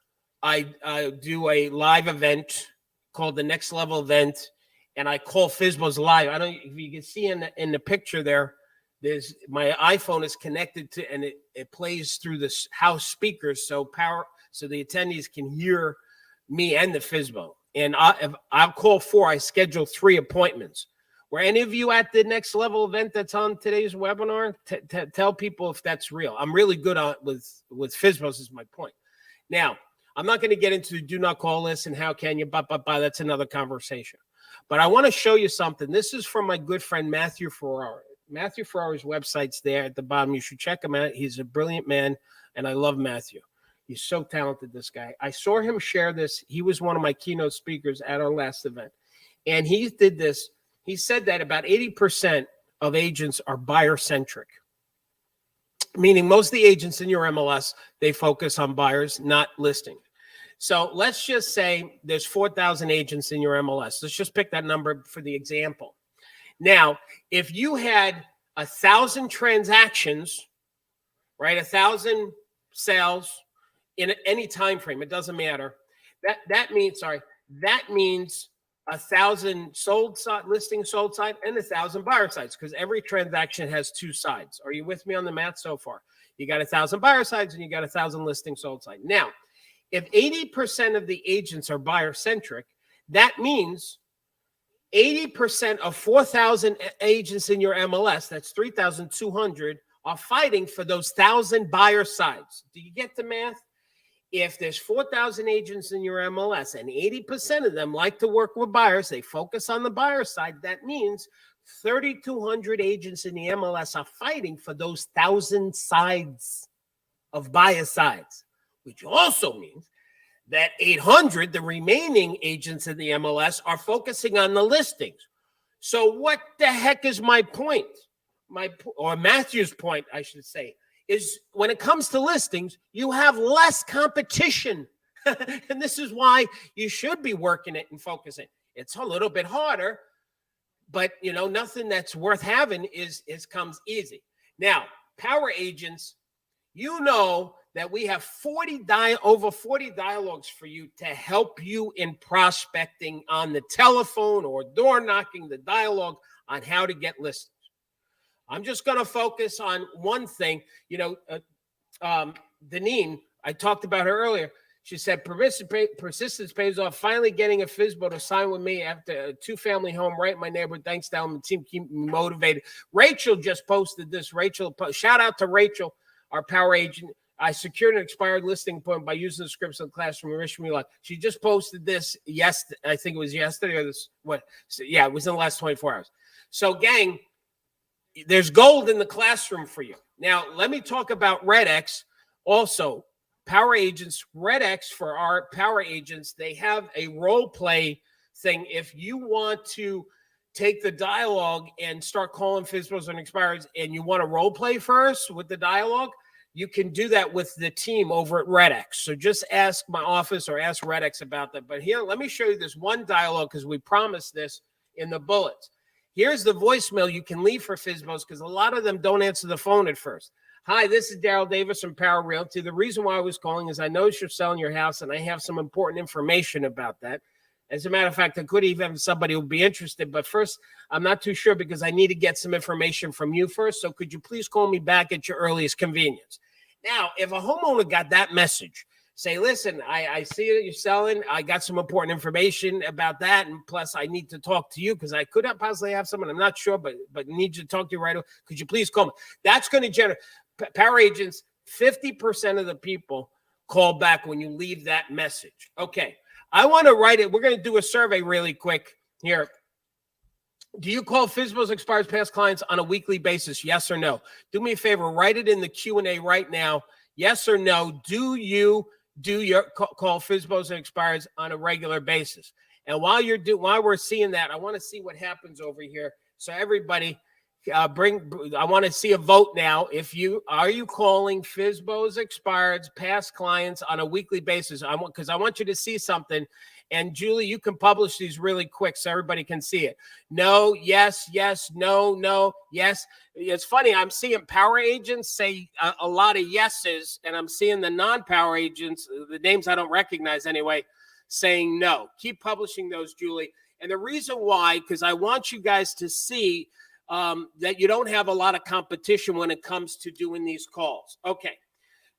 I do a live event called the Next Level Event, and I call FSBOs live. I don't if you can see in the picture there. There's my iPhone is connected to, and it plays through this house speakers, so the attendees can hear me and the FSBO. And I'll call 4. I schedule 3 appointments. Were any of you at the Next Level event that's on today's webinar? Tell people if that's real. I'm really good with FSBOs is my point. Now, I'm not going to get into do not call list and how can you, that's another conversation. But I want to show you something. This is from my good friend, Matthew Ferrari. Matthew Ferrari's website's there at the bottom. You should check him out. He's a brilliant man, and I love Matthew. He's so talented, this guy. I saw him share this. He was one of my keynote speakers at our last event. And he did this. He said that about 80% of agents are buyer-centric, meaning most of the agents in your MLS, they focus on buyers, not listing. So let's just say there's 4,000 agents in your MLS. Let's just pick that number for the example. Now, if you had 1,000 transactions, right, 1,000 sales in any time frame, it doesn't matter. That means 1,000 listing sold side and 1,000 buyer sides, because every transaction has 2 sides. Are you with me on the math so far? You got 1,000 buyer sides and you got 1,000 listing sold side. Now, if 80% of the agents are buyer centric, that means 80% of 4,000 agents in your MLS, that's 3,200, are fighting for those 1,000 buyer sides. Do you get the math? If there's 4,000 agents in your MLS and 80% of them like to work with buyers, they focus on the buyer side, that means 3,200 agents in the MLS are fighting for those 1,000 sides of buyer sides, which also means that 800, the remaining agents in the MLS, are focusing on the listings. So what the heck is my point? Or Matthew's point, I should say, is when it comes to listings, you have less competition. And this is why you should be working it and focusing. It's a little bit harder, but nothing that's worth having comes easy. Now, power agents, that we have over 40 dialogues for you to help you in prospecting on the telephone or door knocking, the dialogue on how to get listings. I'm just going to focus on one thing. Deneen, I talked about her earlier. She said, persistence pays off. Finally getting a FSBO to sign with me after a 2-family home right in my neighborhood. Thanks to the team, keep me motivated. Rachel just posted this. Shout out to Rachel, our power agent. I secured an expired listing appointment by using the scripts in the classroom. Wish me luck. She just posted this I think it was yesterday or this. Yeah, it was in the last 24 hours. So, gang, there's gold in the classroom for you. Now, let me talk about RedX. Also, power agents, RedX for our power agents, they have a role play thing. If you want to take the dialogue and start calling FSBOs and expireds and you want to role play first with the dialogue, you can do that with the team over at RedX. So just ask my office or ask RedX about that. But here, let me show you this one dialogue because we promised this in the bullets. Here's the voicemail you can leave for FSBOs because a lot of them don't answer the phone at first. Hi, this is Daryl Davis from Power Realty. The reason why I was calling is I noticed you're selling your house and I have some important information about that. As a matter of fact, I could even have somebody who would be interested. But first, I'm not too sure because I need to get some information from you first. So could you please call me back at your earliest convenience? Now, if a homeowner got that message, say, listen, I see that you're selling. I got some important information about that. And plus, I need to talk to you because I could possibly have someone. I'm not sure, but need to talk to you right away. Could you please call me? That's going to generate power agents. 50% of the people call back when you leave that message. Okay. I want to write it. We're going to do a survey really quick here. Do you call FSBOs, expires, past clients on a weekly basis? Yes or no? Do me a favor. Write it in the Q&A right now. Yes or no? Do you call FSBOs and expires on a regular basis? And while we're seeing that, I want to see what happens over here. So everybody, I want to see a vote now. Are you calling FSBOs, expireds, past clients on a weekly basis? Because I want you to see something. And Julie, you can publish these really quick so everybody can see it. No, yes, yes, no, no, yes. It's funny. I'm seeing power agents say a lot of yeses, and I'm seeing the non-power agents, the names I don't recognize anyway, saying no. Keep publishing those, Julie. And the reason why, because I want you guys to see that you don't have a lot of competition when it comes to doing these calls. Okay.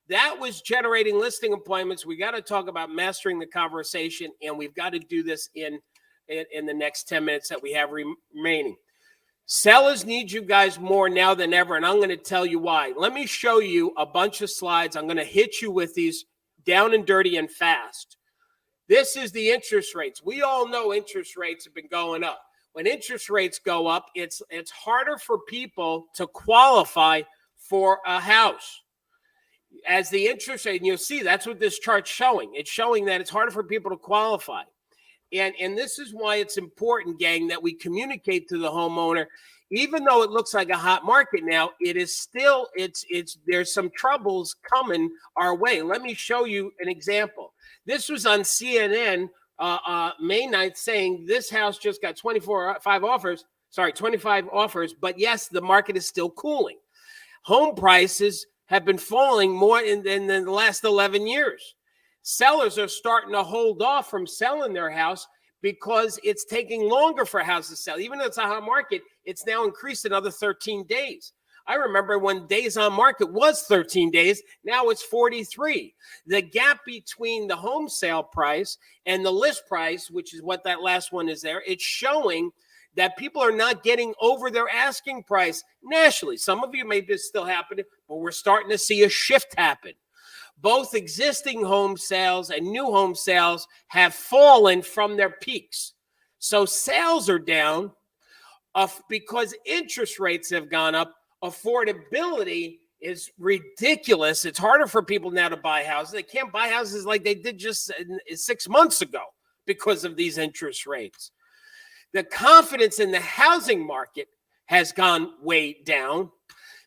That was generating listing appointments. We got to talk about mastering the conversation, and we've got to do this in the next 10 minutes that we have remaining. Sellers need you guys more now than ever, and I'm going to tell you why. Let me show you a bunch of slides. I'm going to hit you with these down and dirty and fast. This is the interest rates. We all know interest rates have been going up. When interest rates go up, it's harder for people to qualify for a house. As the interest rate, and you'll see that's what this chart's showing. It's showing that it's harder for people to qualify. And this is why it's important, gang, that we communicate to the homeowner, even though it looks like a hot market now, it is still, there's some troubles coming our way. Let me show you an example. This was on CNN May 9th saying this house just got 25 offers, but yes, the market is still cooling. Home prices have been falling more in the last 11 years. Sellers are starting to hold off from selling their house because it's taking longer for a house to sell. Even though it's a hot market, it's now increased another 13 days. I remember when days on market was 13 days. Now it's 43. The gap between the home sale price and the list price, which is what that last one is there, it's showing that people are not getting over their asking price nationally. Some of you may be still happening, but we're starting to see a shift happen. Both existing home sales and new home sales have fallen from their peaks. So sales are down because interest rates have gone up. Affordability is ridiculous. It's harder for people now to buy houses. They can't buy houses like they did just 6 months ago because of these interest rates. The confidence in the housing market has gone way down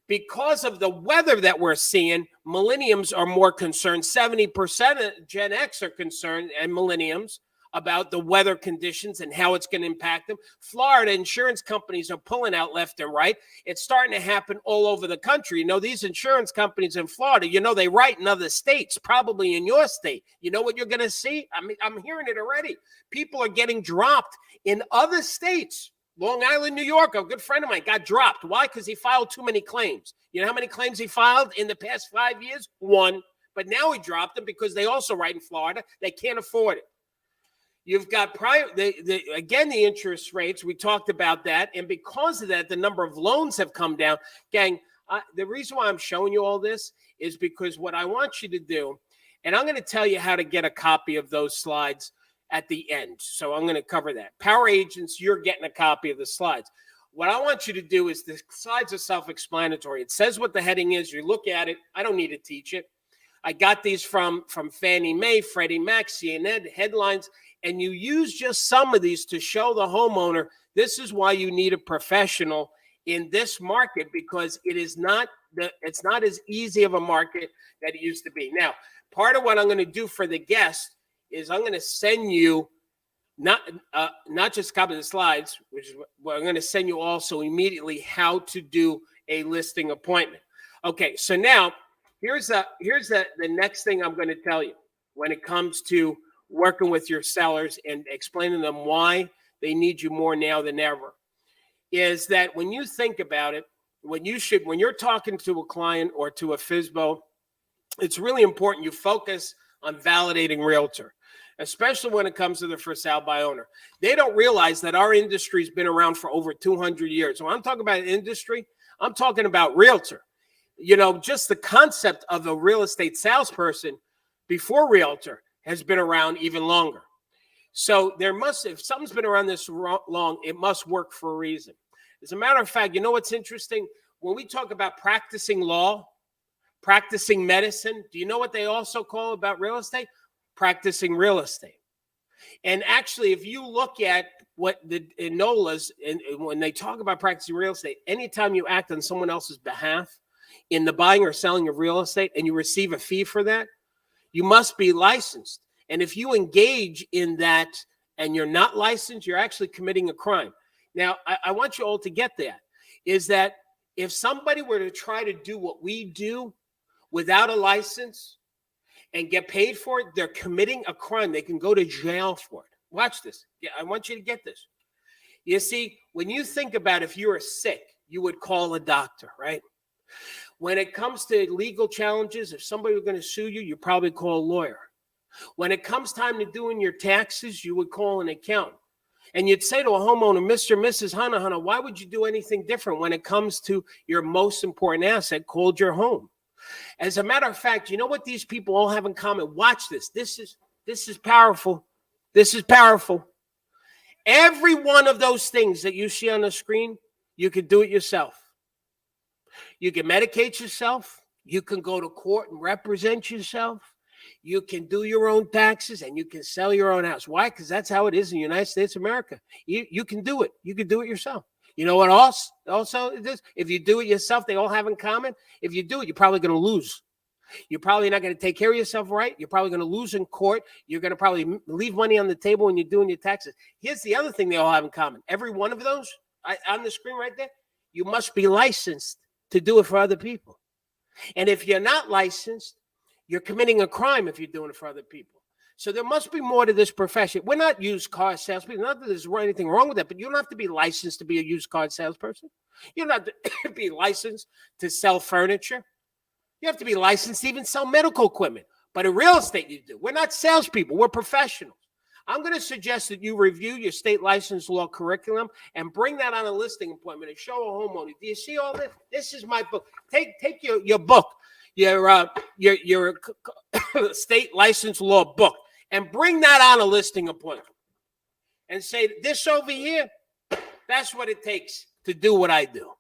because of the weather that we're seeing. Millennials are more concerned. 70% of Gen X are concerned, and millennials, about the weather conditions and how it's going to impact them. Florida insurance companies are pulling out left and right. It's starting to happen all over the country. You know, these insurance companies in Florida, you know, they write in other states, probably in your state. You know what you're going to see? I mean, I'm hearing it already. People are getting dropped in other states. Long Island, New York, a good friend of mine got dropped. Why? Because he filed too many claims. You know how many claims he filed in the past 5 years? 1. But now he dropped them because they also write in Florida. They can't afford it. You've got the interest rates. We talked about that. And because of that, the number of loans have come down. Gang, the reason why I'm showing you all this is because what I want you to do, and I'm going to tell you how to get a copy of those slides at the end. So I'm going to cover that. Power agents, you're getting a copy of the slides. What I want you to do is the slides are self-explanatory. It says what the heading is. You look at it. I don't need to teach it. I got these from Fannie Mae, Freddie Mac, CNN, headlines. And you use just some of these to show the homeowner this is why you need a professional in this market, because it's not as easy of a market that it used to be. Now, part of what I'm going to do for the guest is I'm going to send you not just a copy of the slides, which is what I'm going to send you also immediately how to do a listing appointment. Okay, so now here's the next thing I'm going to tell you when it comes to working with your sellers and explaining them why they need you more now than ever, is that when you think about it, when you're talking to a client or to a FSBO, it's really important you focus on validating realtor, especially when it comes to the for sale by owner. They don't realize that our industry's been around for over 200 years. When I'm talking about industry, I'm talking about realtor. You know, just the concept of a real estate salesperson before realtor has been around even longer. So if something's been around this long, it must work for a reason. As a matter of fact, you know what's interesting? When we talk about practicing law, practicing medicine, do you know what they also call about real estate? Practicing real estate. And actually, if you look at what the ENOLAs, and when they talk about practicing real estate, anytime you act on someone else's behalf in the buying or selling of real estate and you receive a fee for that, you must be licensed. And if you engage in that and you're not licensed, you're actually committing a crime. Now, I want you all to get that, is that if somebody were to try to do what we do without a license and get paid for it, they're committing a crime. They can go to jail for it. Watch this. Yeah, I want you to get this. You see, when you think about if you were sick, you would call a doctor, right? When it comes to legal challenges, if somebody was going to sue you, you probably call a lawyer. When it comes time to doing your taxes, you would call an accountant. And you'd say to a homeowner, Mr. and Mrs. Hana, why would you do anything different when it comes to your most important asset called your home? As a matter of fact, you know what these people all have in common? Watch this. This is powerful. This is powerful. Every one of those things that you see on the screen, you can do it yourself. You can medicate yourself. You can go to court and represent yourself. You can do your own taxes, and you can sell your own house. Why? Because that's how it is in the United States of America. You can do it. You can do it yourself. You know what else? Also, it is? If you do it yourself, they all have in common. If you do it, you're probably going to lose. You're probably not going to take care of yourself right. You're probably going to lose in court. You're going to probably leave money on the table when you're doing your taxes. Here's the other thing they all have in common. Every one of those on the screen right there, you must be licensed to do it for other people. And if you're not licensed, you're committing a crime if you're doing it for other people. So there must be more to this profession. We're not used car salespeople. Not that there's anything wrong with that, but you don't have to be licensed to be a used car salesperson. You don't have to be licensed to sell furniture. You have to be licensed to even sell medical equipment. But in real estate, you do. We're not salespeople. We're professionals. I'm going to suggest that you review your state license law curriculum and bring that on a listing appointment and show a homeowner. Do you see all this? This is my book. Take your book, your state license law book, and bring that on a listing appointment and say, this over here, that's what it takes to do what I do.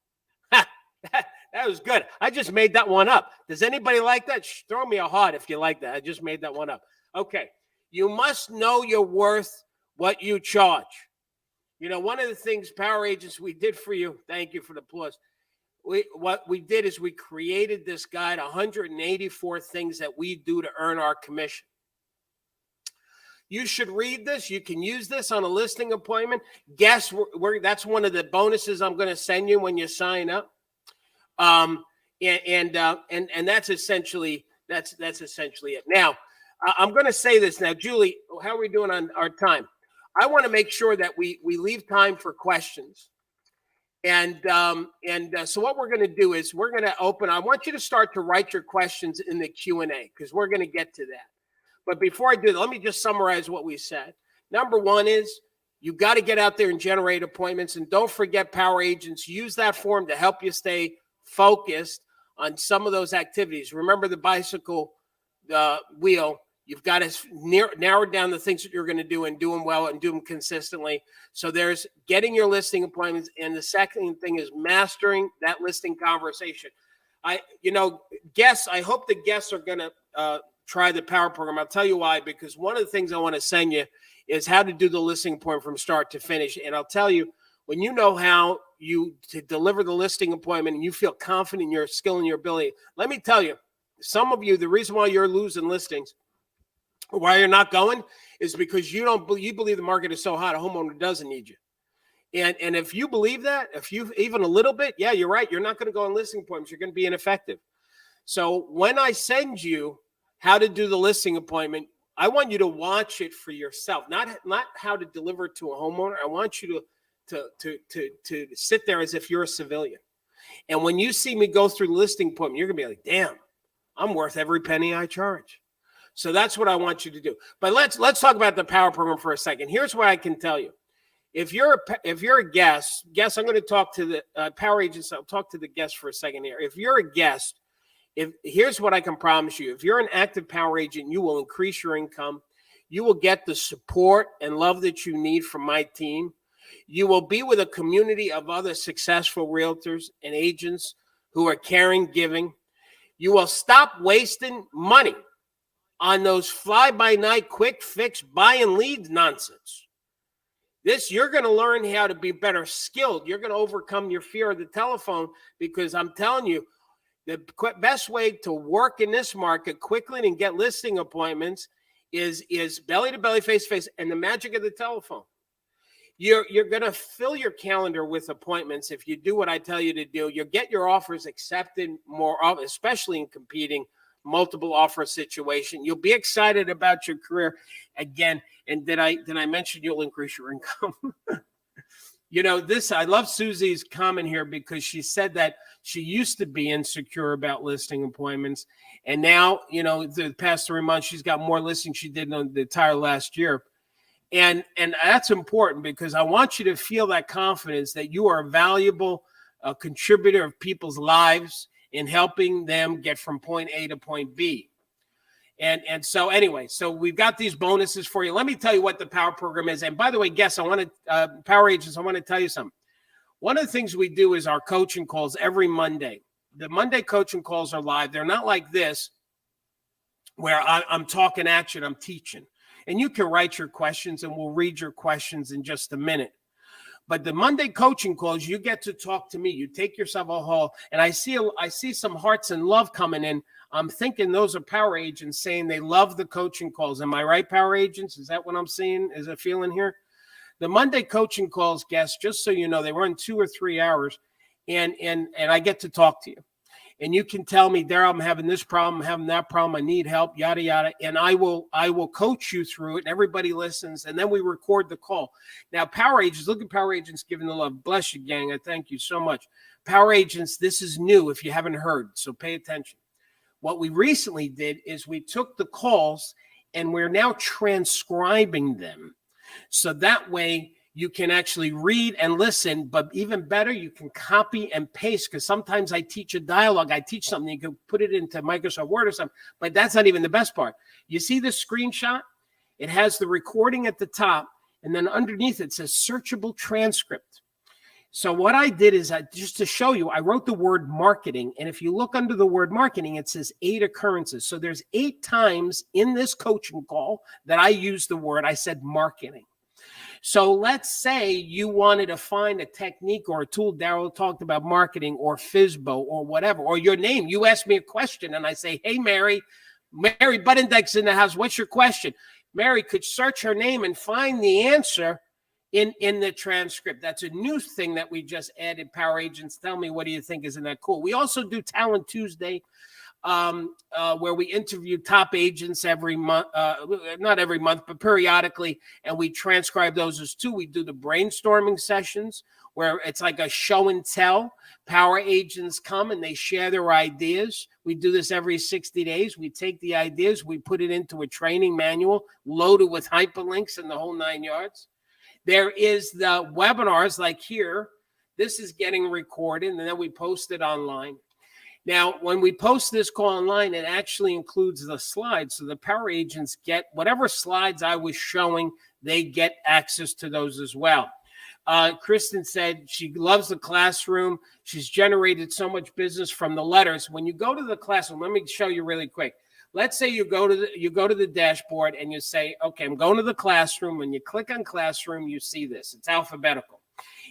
That was good. I just made that one up. Does anybody like that? Throw me a heart if you like that. I just made that one up. Okay. You must know your worth, what you charge. You know, one of the things, Power Agents, we did for you, thank you for the applause. What we did is we created this guide, 184 things that we do to earn our commission. You should read this. You can use this on a listing appointment. Guess that's one of the bonuses I'm going to send you when you sign up. And that's essentially it. Now, I'm going to say this now, Julie. How are we doing on our time? I want to make sure that we leave time for questions. And so what we're going to do is we're going to open. I want you to start to write your questions in the Q&A because we're going to get to that. But before I do that, let me just summarize what we said. Number one is you got to get out there and generate appointments. And don't forget, Power Agents, use that form to help you stay focused on some of those activities. Remember the bicycle wheel. You've got to narrow down the things that you're going to do and do them well and do them consistently. So there's getting your listing appointments. And the second thing is mastering that listing conversation. I hope the guests are going to try the Power Program. I'll tell you why, because one of the things I want to send you is how to do the listing appointment from start to finish. And I'll tell you, when you know how to deliver the listing appointment and you feel confident in your skill and your ability, let me tell you, some of you, the reason why you're losing listings, why you're not going, is because you believe the market is so hot, a homeowner doesn't need you. And if you believe that, if you even a little bit, yeah, you're right. You're not going to go on listing appointments. You're going to be ineffective. So when I send you how to do the listing appointment, I want you to watch it for yourself, not how to deliver it to a homeowner. I want you to sit there as if you're a civilian. And when you see me go through the listing appointment, you're going to be like, damn, I'm worth every penny I charge. So that's what I want you to do. But let's talk about the Power Program for a second. Here's what I can tell you. If you're a guest, I'm going to talk to the Power Agents. I'll talk to the guest for a second here. If you're a guest, here's what I can promise you. If you're an active Power Agent, you will increase your income. You will get the support and love that you need from my team. You will be with a community of other successful realtors and agents who are caring, giving. You will stop wasting money on those fly-by-night, quick fix, buying leads nonsense. You're going to learn how to be better skilled. You're going to overcome your fear of the telephone, because I'm telling you, the best way to work in this market quickly and get listing appointments is belly to belly, face to face, and the magic of the telephone. You're going to fill your calendar with appointments if you do what I tell you to do. You'll get your offers accepted more often, especially in competing multiple offer situation. You'll be excited about your career again. And did I mention you'll increase your income? I love Susie's comment here because she said that she used to be insecure about listing appointments. And now, the past 3 months, she's got more listings she did in the entire last year. And that's important because I want you to feel that confidence that you are a valuable contributor of people's lives in helping them get from point A to point B. And so anyway, so we've got these bonuses for you. Let me tell you what the Power Program is. And by the way, guests, Power Agents, I want to tell you something. One of the things we do is our coaching calls every Monday. The Monday coaching calls are live. They're not like this where I'm talking at you and I'm teaching. And you can write your questions and we'll read your questions in just a minute. But the Monday coaching calls, you get to talk to me. You take yourself a haul. And I see some hearts and love coming in. I'm thinking those are Power Agents saying they love the coaching calls. Am I right, Power Agents? Is that what I'm seeing? Is it feeling here? The Monday coaching calls, guests, just so you know, they run 2 or 3 hours. And I get to talk to you. And you can tell me, Daryl, I'm having this problem, I'm having that problem, I need help, yada, yada. And I will coach you through it, and everybody listens, and then we record the call. Now, Power Agents, look at Power Agents giving the love. Bless you, gang. I thank you so much. Power Agents, this is new if you haven't heard, so pay attention. What we recently did is we took the calls, and we're now transcribing them. So that way, you can actually read and listen, but even better, you can copy and paste because sometimes I teach a dialogue. I teach something, you can put it into Microsoft Word or something, but that's not even the best part. You see this screenshot? It has the recording at the top, and then underneath it says searchable transcript. So what I did is, just to show you, I wrote the word marketing, and if you look under the word marketing, it says 8 occurrences. So there's 8 times in this coaching call that I used the word, I said marketing. So let's say you wanted to find a technique or a tool. Daryl talked about marketing or FSBO or whatever, or your name. You ask me a question and I say, hey, Mary Buttindeck's in the house. What's your question? Mary could search her name and find the answer in the transcript. That's a new thing that we just added. Power Agents, tell me, what do you think? Isn't that cool? We also do Talent Tuesday, where we interview top agents every month, not every month, but periodically, and we transcribe those as 2. We do the brainstorming sessions where it's like a show and tell. Power Agents come and they share their ideas. We do this every 60 days. We take the ideas, we put it into a training manual loaded with hyperlinks and the whole 9 yards. There is the webinars like here. This is getting recorded, and then we post it online. Now, when we post this call online, it actually includes the slides. So the Power Agents get whatever slides I was showing, they get access to those as well. Kristen said she loves the classroom. She's generated so much business from the letters. When you go to the classroom, let me show you really quick. Let's say you go to the dashboard and you say, okay, I'm going to the classroom. When you click on classroom, you see this. It's alphabetical.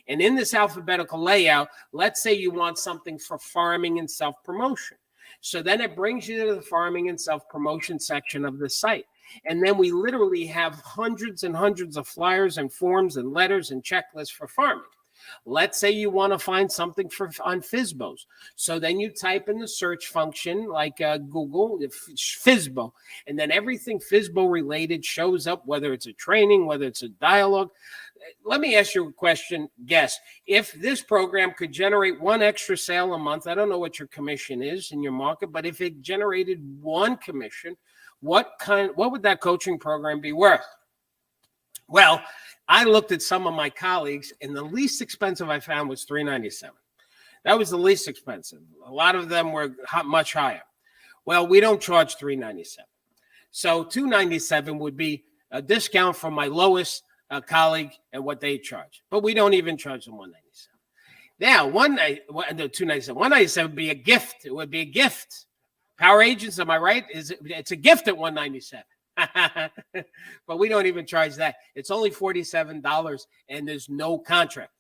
And in this alphabetical layout, let's say you want something for farming and self-promotion. So then it brings you to the farming and self-promotion section of the site. And then we literally have hundreds and hundreds of flyers and forms and letters and checklists for farming. Let's say you want to find something on FSBOs. So then you type in the search function like Google, FSBO, and then everything FSBO related shows up, whether it's a training, whether it's a dialogue. Let me ask you a question, guess. If this program could generate 1 extra sale a month, I don't know what your commission is in your market, but if it generated 1 commission, what would that coaching program be worth? Well, I looked at some of my colleagues, and the least expensive I found was $397. That was the least expensive. A lot of them were much higher. Well, we don't charge $397. So $297 would be a discount from my lowest colleague and what they charge. But we don't even charge them $197. Now, $297. $197 would be a gift. It would be a gift. Power Agents, am I right? It's a gift at $197. But we don't even charge that. It's only $47 and there's no contract.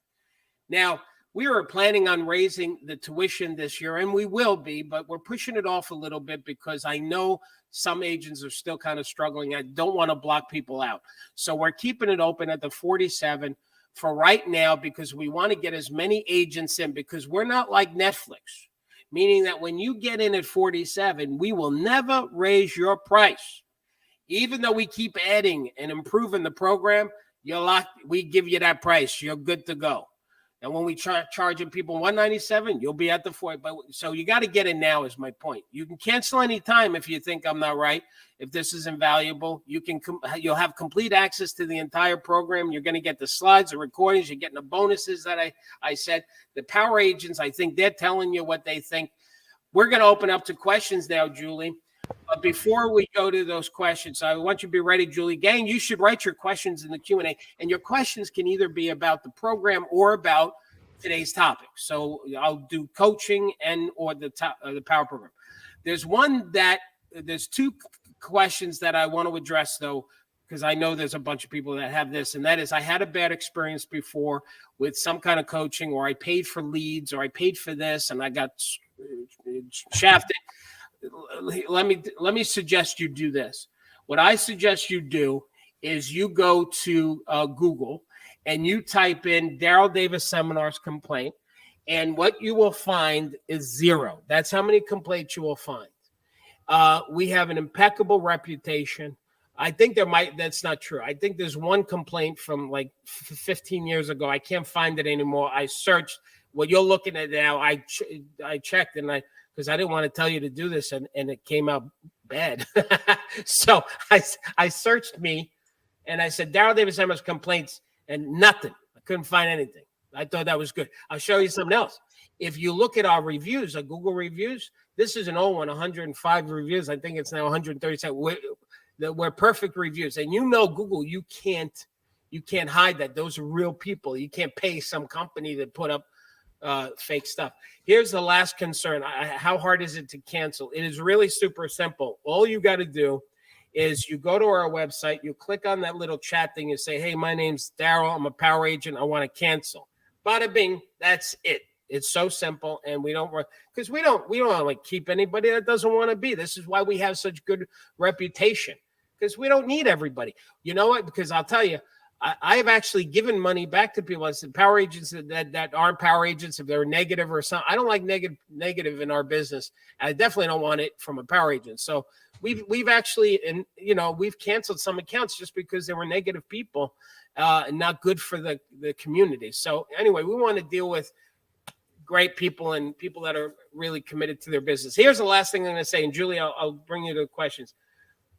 Now, we were planning on raising the tuition this year, and we will be, but we're pushing it off a little bit because I know some agents are still kind of struggling. I don't want to block people out. So we're keeping it open at the 47 for right now because we want to get as many agents in, because we're not like Netflix, meaning that when you get in at 47, we will never raise your price. Even though we keep adding and improving the program, we give you that price. You're good to go. And when we charging people $197, you'll be at the 40. But so you got to get in now is my point. You can cancel any time if you think I'm not right. If this is invaluable, you'll have complete access to the entire program. You're going to get the slides, the recordings. You're getting the bonuses that I said. The power agents, I think they're telling you what they think. We're going to open up to questions now, Julie. But before we go to those questions, I want you to be ready, Julie. Gang, you should write your questions in the Q&A, and your questions can either be about the program or about today's topic. So I'll do coaching or the power program. There's two questions that I want to address, though, because I know there's a bunch of people that have this, and that is, I had a bad experience before with some kind of coaching, or I paid for leads, or I paid for this, and I got shafted. Let me suggest you do this. What I suggest you do is you go to Google and you type in Daryl Davis Seminars complaint, and what you will find is 0. That's how many complaints you will find. We have an impeccable reputation. I think that's not true. I think there's one complaint from like 15 years ago. I can't find it anymore. I searched what you're looking at now. I checked, and because I didn't want to tell you to do this, and it came out bad. So I searched me, and I said, Daryl Davis Seminars complaints, and nothing. I couldn't find anything. I thought that was good. I'll show you something else. If you look at our reviews, our Google reviews, this is an old one, 105 reviews. I think it's now 137. We're perfect reviews. And Google, you can't hide that. Those are real people. You can't pay some company to put up fake stuff. Here's the last concern. How hard is it to cancel? It is really super simple. All you got to do is you go to our website, you click on that little chat thing, you say, hey, my name's Daryl, I'm a power agent, I want to cancel. Bada bing, that's it. It's so simple, and we don't like keep anybody that doesn't want to be. This is why we have such good reputation, because we don't need everybody. You know what? Because I'll tell you, I have actually given money back to people. I said, power agents that aren't power agents, if they're negative or something. I don't like negative in our business. I definitely don't want it from a power agent. So we've actually, and we've canceled some accounts just because they were negative people, and not good for the community. So anyway, we want to deal with great people and people that are really committed to their business. Here's the last thing I'm going to say, and Julie, I'll bring you to the questions.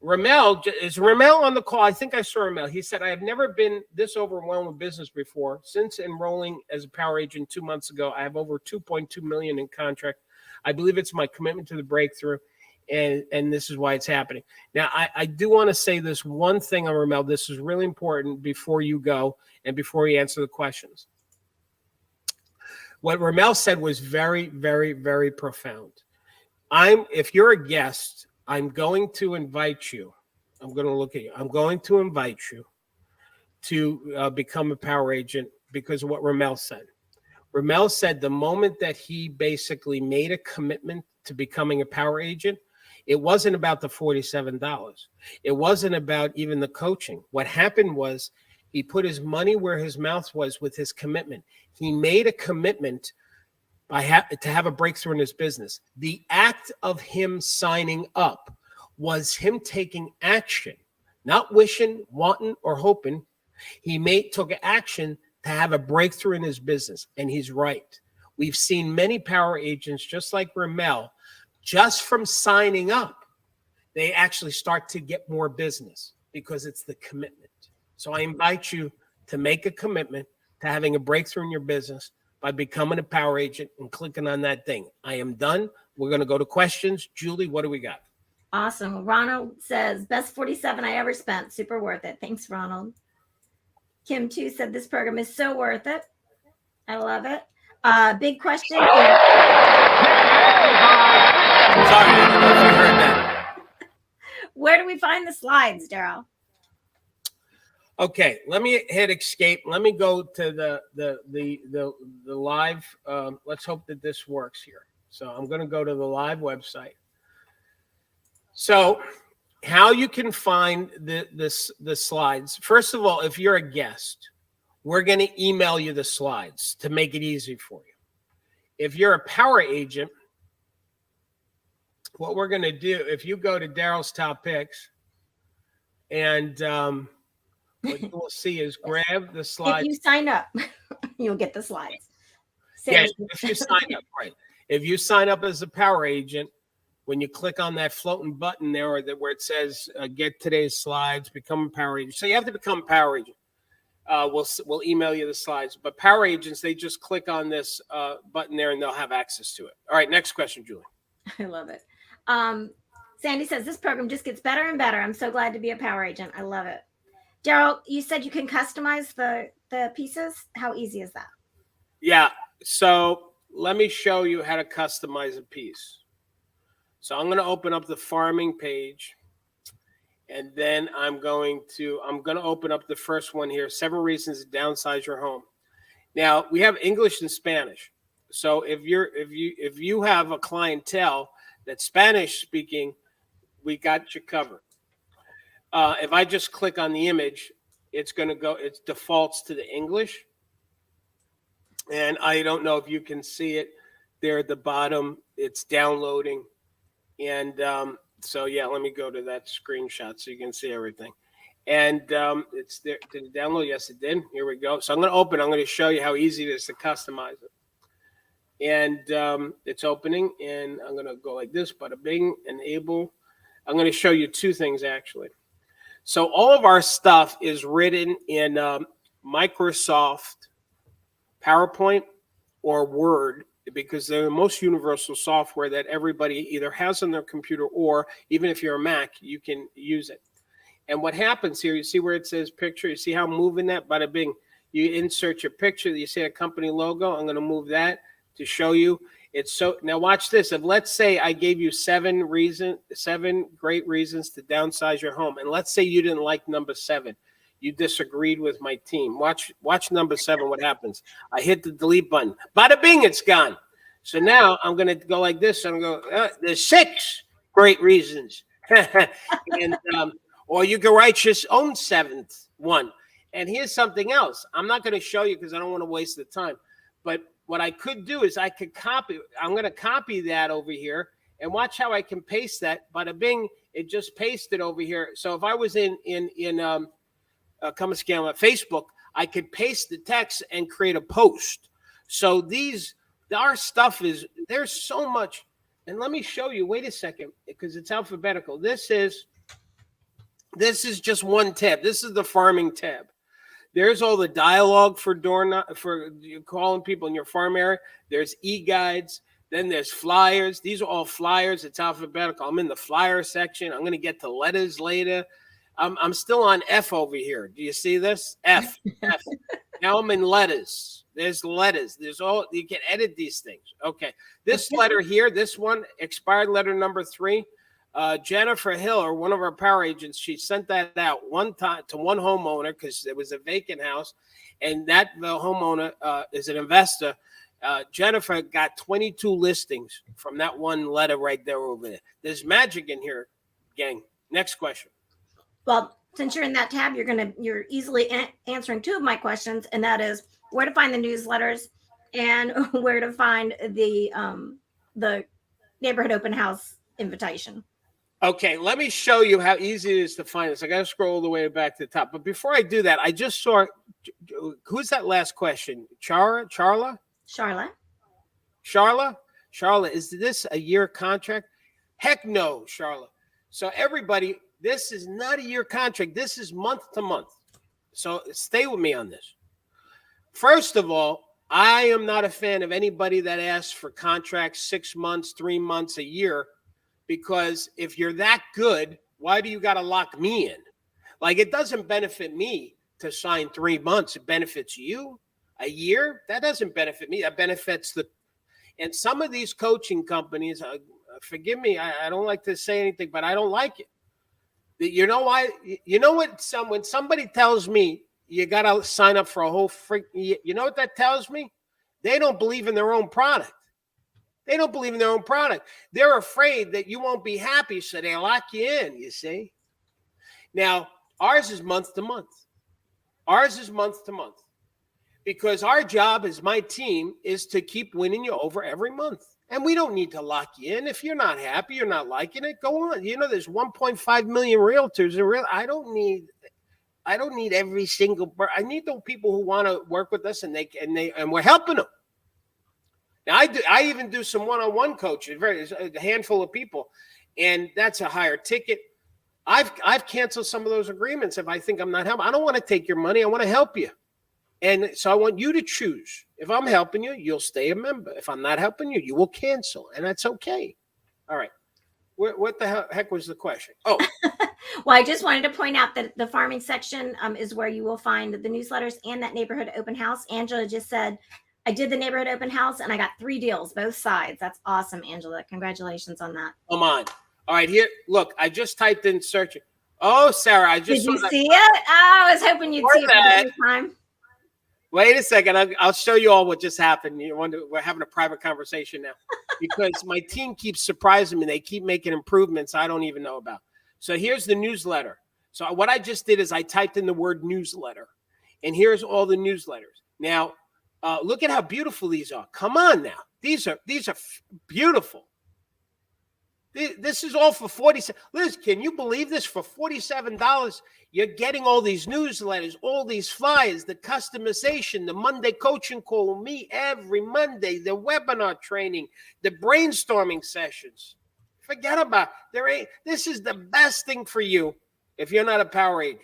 Is Ramel on the call? I think I saw Ramel. He said, I have never been this overwhelmed with business before. Since enrolling as a power agent 2 months ago, I have over $2.2 million in contract. I believe it's my commitment to the breakthrough, and this is why it's happening. Now, I do want to say this one thing on Ramel. This is really important before you go and before you answer the questions. What Ramel said was very, very, very profound. If you're a guest, I'm going to invite you. I'm going to look at you. I'm going to invite you to become a power agent because of what Ramel said. Ramel said the moment that he basically made a commitment to becoming a power agent, it wasn't about the $47. It wasn't about even the coaching. What happened was he put his money where his mouth was with his commitment. He made a commitment to have a breakthrough in his business. The act of him signing up was him taking action, not wishing, wanting, or hoping. He took action to have a breakthrough in his business, and he's right. We've seen many power agents, just like Ramel, just from signing up, they actually start to get more business because it's the commitment. So I invite you to make a commitment to having a breakthrough in your business by becoming a power agent and clicking on that thing. I am done. We're going to go to questions. Julie, what do we got? Awesome. Ronald says, best 47 I ever spent. Super worth it. Thanks, Ronald. Kim, too, said this program is so worth it. I love it. Big question. Sorry, I don't know if you heard that. Where do we find the slides, Daryl? Okay, let me hit escape. Let me go to the live. Let's hope that this works here. So I'm going to go to the live website. So how you can find the slides. First of all, if you're a guest, we're going to email you the slides to make it easy for you. If you're a power agent, what we're going to do, if you go to Daryl's Top Picks, and what you will see is grab the slides. If you sign up, you'll get the slides. Yes, if you sign up, right. If you sign up as a power agent, when you click on that floating button there, or where it says "Get today's slides," become a power agent. So you have to become a power agent. We'll email you the slides. But power agents, they just click on this button there, and they'll have access to it. All right, next question, Julie. I love it. Sandy says this program just gets better and better. I'm so glad to be a power agent. I love it. Daryl, you said you can customize the pieces. How easy is that? Yeah. So let me show you how to customize a piece. So I'm going to open up the farming page, and then I'm going to open up the first one here, 7 reasons to downsize your home. Now, we have English and Spanish. So if you have a clientele that's Spanish speaking, we got you covered. If I just click on the image, it's going to go, it defaults to the English. And I don't know if you can see it there at the bottom. It's downloading. And so, yeah, let me go to that screenshot so you can see everything. And it's there. Did it download? Yes, it did. Here we go. So I'm going to open. I'm going to show you how easy it is to customize it. And it's opening. And I'm going to go like this. Bada bing, enable. I'm going to show you 2 things, actually. So all of our stuff is written in Microsoft PowerPoint or Word, because they're the most universal software that everybody either has on their computer, or even if you're a Mac, you can use it. And what happens here, you see where it says picture, you see how I'm moving that? Bada bing. You insert your picture, you see a company logo. I'm going to move that to show you. It's so, now watch this. If let's say I gave you 7 great reasons to downsize your home, and let's say you didn't like number 7. You disagreed with my team. Watch number 7, what happens. I hit the delete button. Bada bing, it's gone. So now I'm going to go like this. I'm going to go, there's 6 great reasons. And or you can write your own 7th one. And here's something else. I'm not going to show you because I don't want to waste the time. But what I could do is I could copy. I'm going to copy that over here, and watch how I can paste that. Bada bing, it just pasted over here. So if I was in come and scan on Facebook, I could paste the text and create a post. So our stuff is, there's so much. And let me show you. Wait a second, because it's alphabetical. This is just one tab. This is the farming tab. There's all the dialogue for calling people in your farm area. There's e-guides. Then there's flyers. These are all flyers. It's alphabetical. I'm in the flyer section. I'm going to get to letters later. I'm still on F over here. Do you see this? F. F. Now I'm in letters. There's letters. There's all, you can edit these things. Okay. This letter here, this one, expired letter number 3. Jennifer Hill, or one of our power agents, she sent that out one time to one homeowner because it was a vacant house, and the homeowner is an investor. Jennifer got 22 listings from that one letter right there over there. There's magic in here, gang. Next question. Well, since you're in that tab, you're easily answering 2 of my questions, and that is where to find the newsletters and where to find the neighborhood open house invitation. Okay, let me show you how easy it is to find this. I got to scroll all the way back to the top. But before I do that, I just saw, who's that last question? Charla? Charla, is this a year contract? Heck no, Charla. So everybody, this is not a year contract. This is month to month. So stay with me on this. First of all, I am not a fan of anybody that asks for contracts 6 months, 3 months, a year. Because if you're that good, why do you got to lock me in? Like, it doesn't benefit me to sign 3 months. It benefits you. A year, that doesn't benefit me. That benefits and some of these coaching companies, forgive me, I don't like to say anything, but I don't like it. You know why? You know what? When somebody tells me you got to sign up for a whole you know what that tells me? They don't believe in their own product. They don't believe in their own product. They're afraid that you won't be happy, so they lock you in, you see? Now, ours is month to month. Ours is month to month. Because our job as my team is to keep winning you over every month. And we don't need to lock you in. If you're not happy, you're not liking it, go on. You know, there's 1.5 million realtors. I don't need every single. I need the people who want to work with us, and we're helping them. Now I even do some one-on-one coaching, a handful of people, and that's a higher ticket. I've canceled some of those agreements if I think I'm not helping. I don't want to take your money. I want to help you. And so I want you to choose. If I'm helping you, you'll stay a member. If I'm not helping you, you will cancel. And that's okay. All right. What the heck was the question? Oh. Well, I just wanted to point out that the farming section is where you will find the newsletters and that neighborhood open house. Angela just said, I did the neighborhood open house and I got 3 deals, both sides. That's awesome, Angela. Congratulations on that. Come on. All right. Here, look, I just typed in searching. Oh, Sarah, I just Did you see it? Oh, I was hoping you'd see it for the first time. Wait a second. I'll show you all what just happened. We're having a private conversation now because my team keeps surprising me. They keep making improvements I don't even know about. So here's the newsletter. So what I just did is I typed in the word newsletter, and here's all the newsletters. Now, look at how beautiful these are. Come on now. These are beautiful. This is all for $47. Liz, can you believe this? For $47, you're getting all these newsletters, all these flyers, the customization, the Monday coaching call with me every Monday, the webinar training, the brainstorming sessions. Forget about it. This is the best thing for you if you're not a power agent.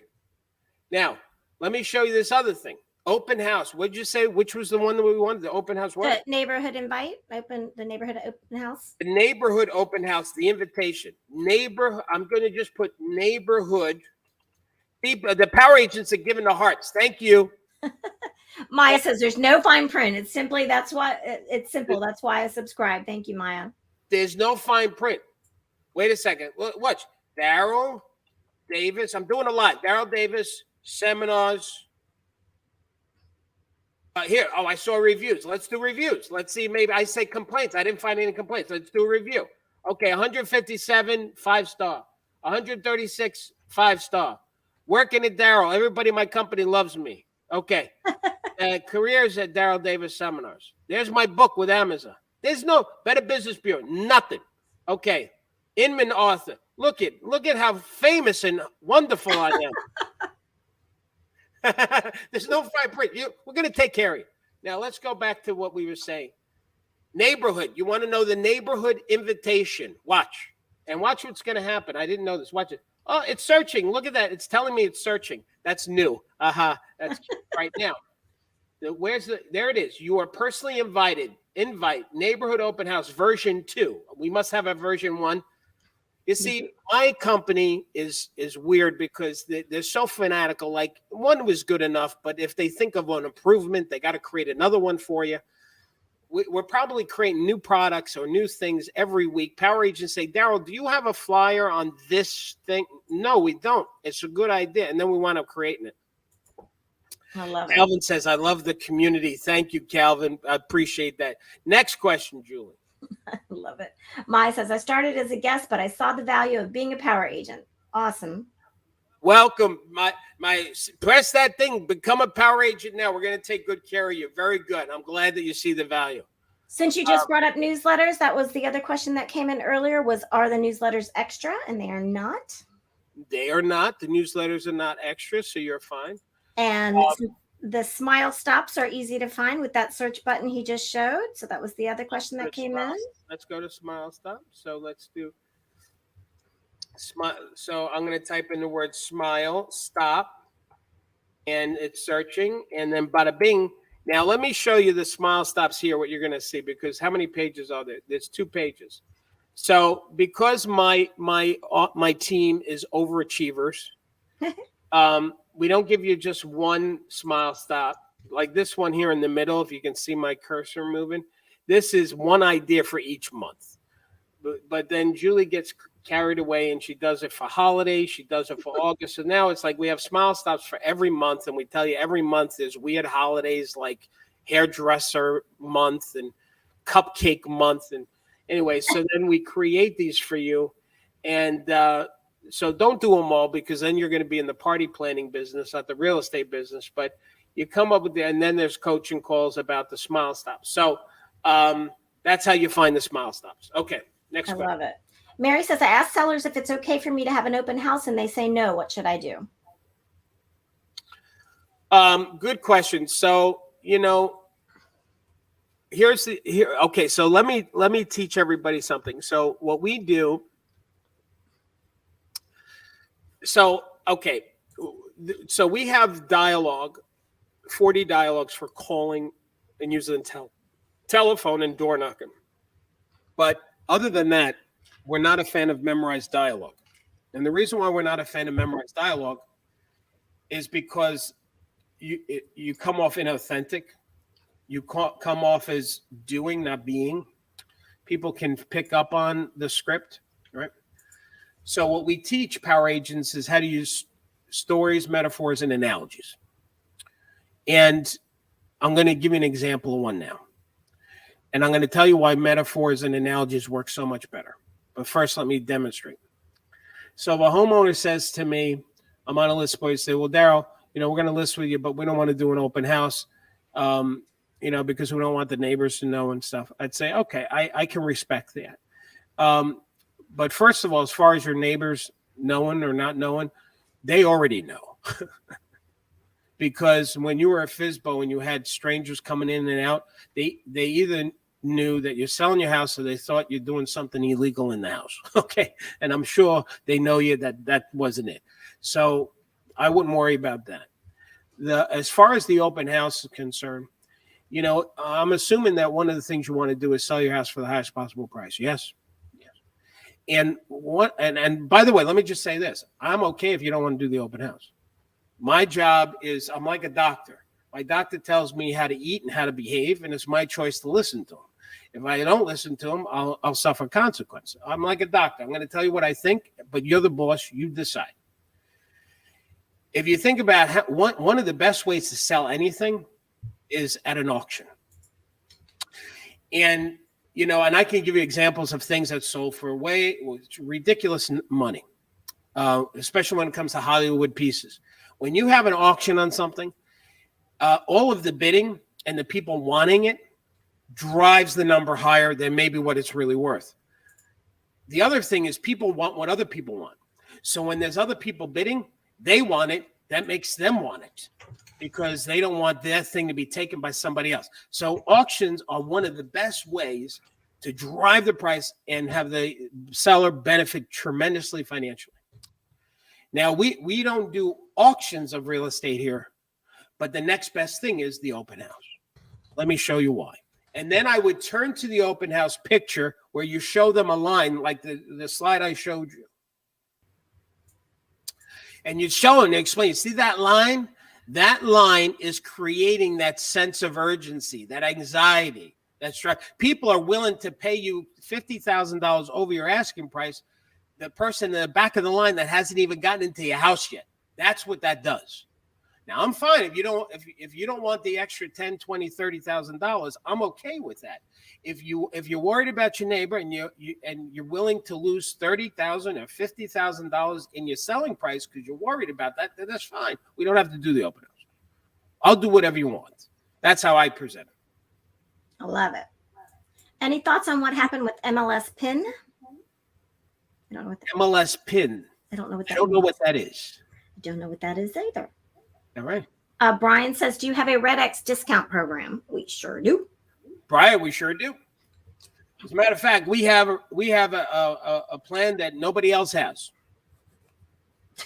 Now, let me show you this other thing. Open house. What did you say? Which was the one that we wanted? The open house what? The neighborhood invite. The neighborhood open house. The neighborhood open house, the invitation. I'm going to just put neighborhood. The power agents are giving the hearts. Thank you. Maya says there's no fine print. It's simply, that's why it's simple. That's why I subscribe. Thank you, Maya. There's no fine print. Wait a second. Watch. Daryl Davis. I'm doing a lot. Daryl Davis, seminars. Here. Oh, I saw reviews. Let's do reviews. Let's see. Maybe I say complaints. I didn't find any complaints. Let's do a review. Okay. 157, 5-star. 136, 5-star. Working at Daryl. Everybody in my company loves me. Okay. Careers at Daryl Davis Seminars. There's my book with Amazon. There's no Better Business Bureau. Nothing. Okay. Inman author. Look at how famous and wonderful I am. There's no fine print. We're going to take care of you. Now, let's go back to what we were saying. Neighborhood. You want to know the neighborhood invitation. Watch. And watch what's going to happen. I didn't know this. Watch it. Oh, it's searching. Look at that. It's telling me it's searching. That's new. That's right now. There it is. You are personally invited. Invite neighborhood open house version 2. We must have a version 1. You see, my company is weird because they're so fanatical. Like, 1 was good enough, but if they think of an improvement, they got to create another one for you. We're probably creating new products or new things every week. Power agents say, Daryl, do you have a flyer on this thing? No, we don't. It's a good idea. And then we wind up creating it. I love it. Calvin says, I love the community. Thank you, Calvin. I appreciate that. Next question, Julie. I love it. Maya says, I started as a guest, but I saw the value of being a power agent. Awesome. Welcome. My press that thing. Become a power agent now. We're going to take good care of you. Very good. I'm glad that you see the value. Since you just brought up newsletters, that was the other question that came in earlier was, are the newsletters extra? And they are not. They are not. The newsletters are not extra, so you're fine. And the smile stops are easy to find with that search button he just showed. So that was the other question that came in. Let's go to smile stop. So let's do smile. So I'm going to type in the word smile stop, and it's searching, and then bada bing. Now let me show you the smile stops here. What you're going to see, because how many pages are there? There's 2 pages. So because my team is overachievers. We don't give you just one smile stop like this one here in the middle. If you can see my cursor moving, this is one idea for each month. But then Julie gets carried away, and she does it for holidays. She does it for August. And now it's like we have Smile Stops for every month. And we tell you every month there's weird holidays like hairdresser month and cupcake month. And anyway, so then we create these for you. And so don't do them all, because then you're going to be in the party planning business, not the real estate business. But you come up with and then there's coaching calls about the Smile Stops. So that's how you find the Smile Stops. Okay, next I question. love it. Mary says, I asked sellers if it's okay for me to have an open house, and they say no. What should I do? Good question. So, okay, so let me teach everybody something. So what we do, so we have dialogue, 40 dialogues for calling and using telephone and door knocking. But other than that, we're not a fan of memorized dialogue. And the reason why we're not a fan of memorized dialogue is because you come off inauthentic. You come off as doing, not being. People can pick up on the script, right? So what we teach power agents is how to use stories, metaphors, and analogies. And I'm going to give you an example of one now. And I'm going to tell you why metaphors and analogies work so much better. But first, let me demonstrate. So if a homeowner says to me, I'm on a list, boy, say, well, Daryl, we're going to list with you, but we don't want to do an open house, because we don't want the neighbors to know and stuff. I'd say, okay, I can respect that. But first of all, as far as your neighbors knowing or not knowing, they already know. Because when you were at FSBO and you had strangers coming in and out, they either knew that you're selling your house or they thought you're doing something illegal in the house. Okay. And I'm sure they know you that wasn't it. So I wouldn't worry about that. As far as the open house is concerned, I'm assuming that one of the things you want to do is sell your house for the highest possible price. Yes. Yes. And by the way, let me just say this. I'm okay if you don't want to do the open house. My job is, I'm like a doctor. My doctor tells me how to eat and how to behave, and it's my choice to listen to him. If I don't listen to him, I'll suffer consequences. I'm like a doctor. I'm going to tell you what I think, but you're the boss. You decide. If you think about one of the best ways to sell anything is at an auction. And, and I can give you examples of things that sold for ridiculous money, especially when it comes to Hollywood pieces. When you have an auction on something, all of the bidding and the people wanting it drives the number higher than maybe what it's really worth. The other thing is people want what other people want. So when there's other people bidding, they want it. That makes them want it because they don't want their thing to be taken by somebody else. So auctions are one of the best ways to drive the price and have the seller benefit tremendously financially. Now, we don't do auctions of real estate here, but the next best thing is the open house. Let me show you why. And then I would turn to the open house picture where you show them a line like the slide I showed you. And you'd show them and explain, see that line? That line is creating that sense of urgency, that anxiety. That's right. People are willing to pay you $50,000 over your asking price. The person in the back of the line that hasn't even gotten into your house yet. That's what that does. Now, I'm fine if you don't want the extra $10,000, $20,000, $30,000. I'm okay with that. If you're worried about your neighbor and you're willing to lose $30,000 or $50,000 in your selling price because you're worried about that, then that's fine. We don't have to do the open house. I'll do whatever you want. That's how I present it. I love it. Any thoughts on what happened with MLS PIN? I don't know what that MLS PIN. I don't know what that I don't know what that is. I don't know what that is either. All right. Brian says, do you have a Red X discount program? We sure do. Brian, we sure do. As a matter of fact, we have a plan that nobody else has.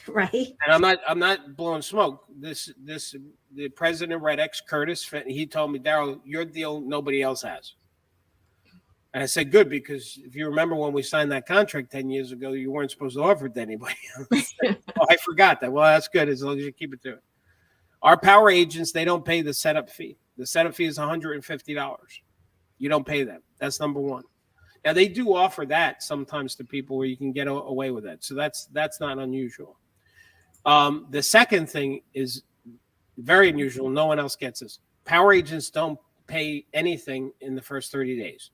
Right. And I'm not blowing smoke. The president of Red X, Curtis, he told me, Daryl, your deal nobody else has. And I said, good, because if you remember when we signed that contract 10 years ago, you weren't supposed to offer it to anybody else. Oh, I forgot that. Well, that's good as long as you keep it to it. Our power agents, they don't pay the setup fee. The setup fee is $150. You don't pay that. That's number one. Now they do offer that sometimes to people where you can get away with that. So that's not unusual. The second thing is very unusual. No one else gets this. Power agents don't pay anything in the first 30 days.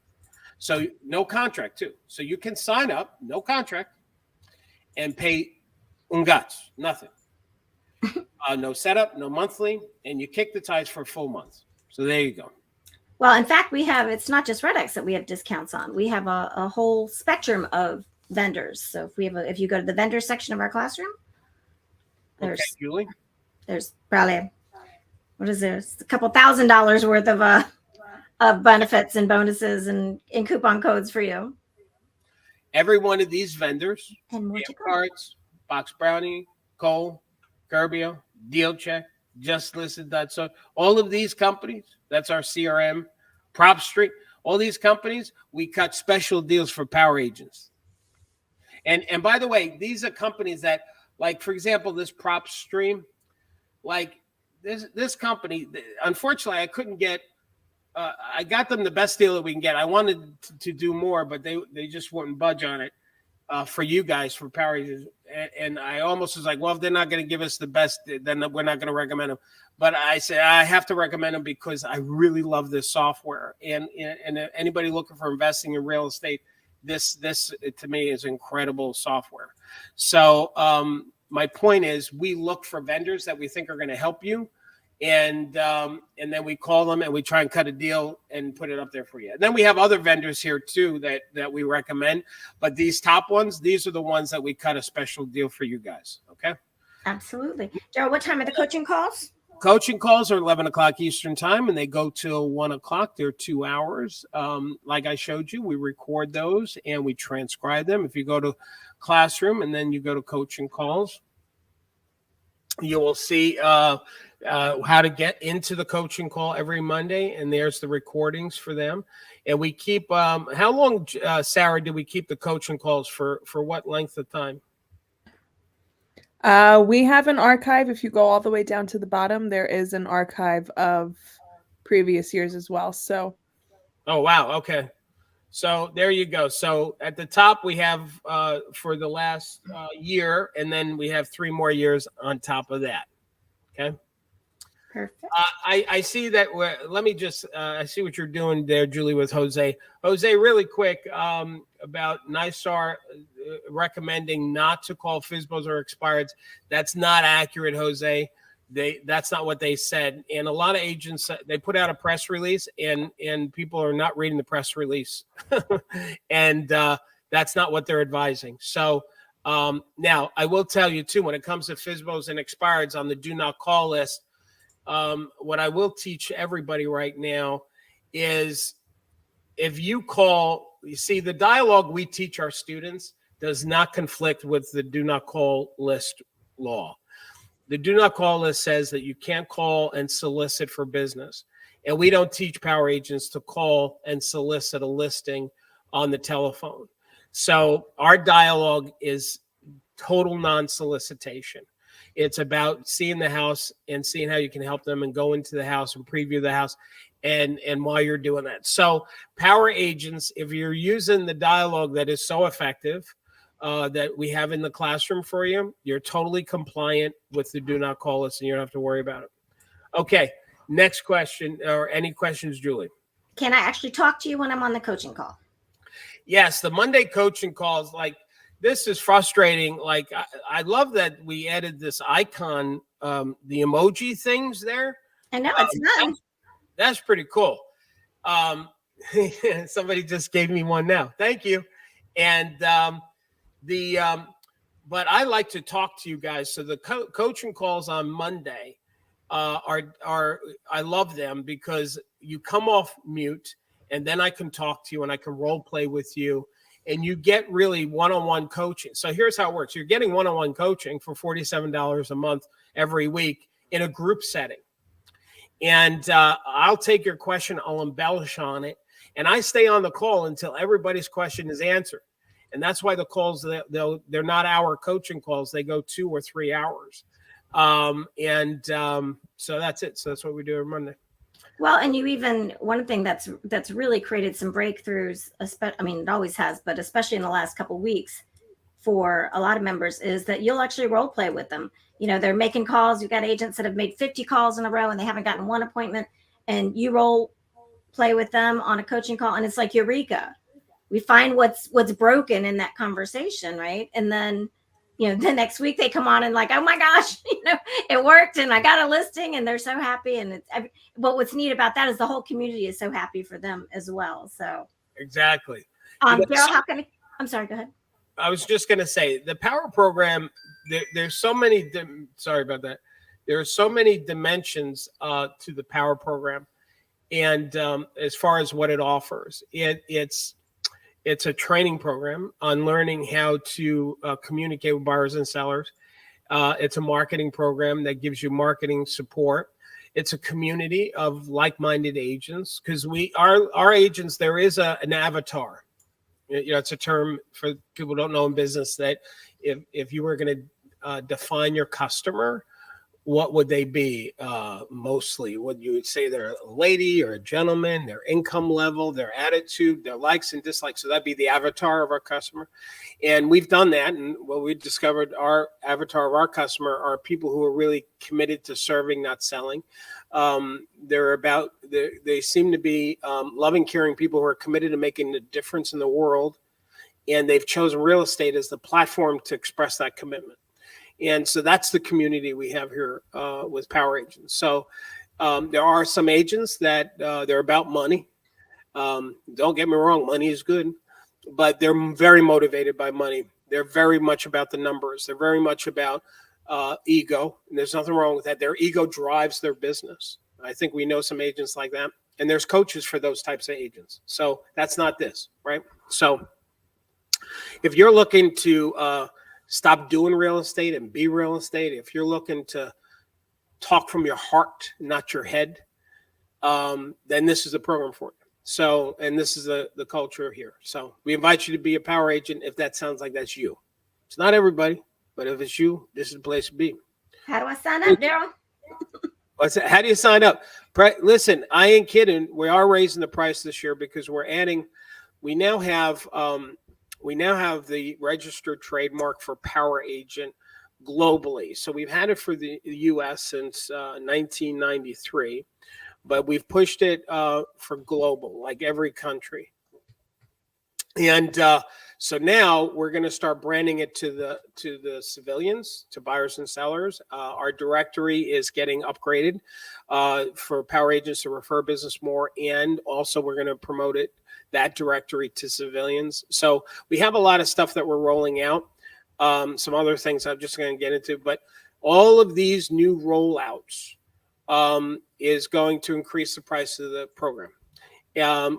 So no contract too. So you can sign up, no contract, and pay ungats, nothing. No setup, no monthly, and you kick the tires for a full month. So there you go. Well, in fact, it's not just Red X that we have discounts on. We have a whole spectrum of vendors. So if you go to the vendor section of our classroom, there's Julie? There's probably, what is this? A couple $1,000 worth of benefits and bonuses and coupon codes for you. Every one of these vendors, And more to come. Cards, Box Brownie, Cole, Curbio, Deal Check, Just Listed. So all of these companies, that's our CRM, Prop Street, all these companies, we cut special deals for power agents. And by the way, these are companies that, like, for example, this Prop Stream, like this company, unfortunately, I couldn't get, I got them the best deal that we can get. I wanted to do more, but they just wouldn't budge on it for you guys, for power agents. And I almost was like, well, if they're not going to give us the best, then we're not going to recommend them. But I said, I have to recommend them because I really love this software. And anybody looking for investing in real estate, this to me is incredible software. So my point is, we look for vendors that we think are going to help you. And then we call them and we try and cut a deal and put it up there for you. And then we have other vendors here too that we recommend. But these top ones, these are the ones that we cut a special deal for you guys. Okay. Absolutely. Daryl, what time are the coaching calls? Coaching calls are 11 o'clock Eastern time, and they go till 1 o'clock. They're 2 hours. Like I showed you, we record those and we transcribe them. If you go to Classroom and then you go to coaching calls, you will see how to get into the coaching call every Monday, and there's the recordings for them. And we keep how long, Sarah, do we keep the coaching calls for what length of time? We have an archive. If you go all the way down to the bottom, there is an archive of previous years as well. So, oh wow, okay. So there you go. So at the top we have for the last year, and then we have 3 more years on top of that. Okay. Perfect. I see that. Let me just. I see what you're doing there, Julie, with Jose. Jose, really quick about NYSAR recommending not to call FSBOs or expireds. That's not accurate, Jose. That's not what they said. And a lot of agents, they put out a press release, and people are not reading the press release, and that's not what they're advising. So now I will tell you too, when it comes to FSBOs and expireds on the do not call list. What I will teach everybody right now is, if you call, you see, the dialogue we teach our students does not conflict with the do not call list law. The do not call list says that you can't call and solicit for business. And we don't teach power agents to call and solicit a listing on the telephone. So our dialogue is total non-solicitation. It's about seeing the house and seeing how you can help them and go into the house and preview the house and while you're doing that. So power agents, if you're using the dialogue that is so effective that we have in the classroom for you, you're totally compliant with the do not call list and you don't have to worry about it. Okay, next question, or any questions, Julie? Can I actually talk to you when I'm on the coaching call? Yes, the Monday coaching calls, like, this is frustrating. Like, I love that we added this icon, the emoji things there. I know, it's fun. That's pretty cool. Somebody just gave me one now. Thank you. And but I like to talk to you guys. So the coaching calls on Monday are I love them because you come off mute, and then I can talk to you and I can role play with you. And you get really one-on-one coaching. So here's how it works. You're getting one-on-one coaching for $47 a month every week in a group setting. And I'll take your question, I'll embellish on it, and I stay on the call until everybody's question is answered. And that's why the calls, they're not hour coaching calls. They go 2 or 3 hours. So that's it. So that's what we do every Monday. Well, and you even one thing that's really created some breakthroughs. I mean, it always has, but especially in the last couple of weeks for a lot of members is that you'll actually role play with them. You know, they're making calls. You've got agents that have made 50 calls in a row and they haven't gotten one appointment, and you role play with them on a coaching call, and it's like eureka. We find what's broken in that conversation, right? And then the next week they come on and like, oh my gosh, it worked and I got a listing, and they're so happy. And but what's neat about that is the whole community is so happy for them as well. So Exactly. Daryl, I'm sorry, go ahead. I was just going to say the power program, there's so many, sorry about that. There are so many dimensions to the power program. And as far as what it offers, it's a training program on learning how to communicate with buyers and sellers. It's a marketing program that gives you marketing support. It's a community of like-minded agents, because our agents, there is an avatar. It's a term for people who don't know in business, that if you were going to define your customer, what would they be? Mostly, would you would say they're a lady or a gentleman, their income level, their attitude, their likes and dislikes. So that'd be the avatar of our customer. And we've done that. And what we discovered, our avatar of our customer are people who are really committed to serving, not selling. They seem to be loving, caring people who are committed to making a difference in the world. And they've chosen real estate as the platform to express that commitment. And so that's the community we have here with Power Agents. So there are some agents that they're about money. Don't get me wrong, money is good, but they're very motivated by money. They're very much about the numbers. They're very much about ego. And there's nothing wrong with that. Their ego drives their business. I think we know some agents like that. And there's coaches for those types of agents. So that's not this, right? So if you're looking to stop doing real estate and be real estate, if you're looking to talk from your heart, not your head, then this is the program for you. So, and this is the culture here. So we invite you to be a Power Agent if that sounds like that's you. It's not everybody, but if it's you, this is the place to be. How do I sign up, Daryl? How do you sign up? Listen, I ain't kidding. We are raising the price this year because we now have the registered trademark for Power Agent globally. So we've had it for the U.S. since 1993, but we've pushed it for global, like every country. And so now we're going to start branding it to the civilians, to buyers and sellers. Our directory is getting upgraded for Power Agents to refer business more, and also we're going to promote that directory to civilians. So we have a lot of stuff that we're rolling out. Some other things I'm just going to get into, but all of these new rollouts is going to increase the price of the program.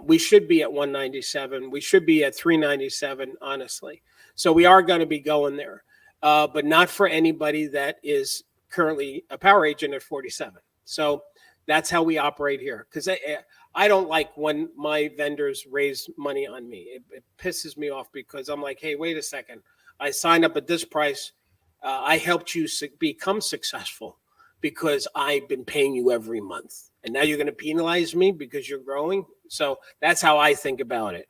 We should be at $197. We should be at $397, honestly. So we are going to be going there, but not for anybody that is currently a Power Agent at $47. So that's how we operate here. Because I don't like when my vendors raise money on me. It pisses me off, because I'm like, hey, wait a second. I signed up at this price. I helped you become successful because I've been paying you every month. And now you're going to penalize me because you're growing. So that's how I think about it.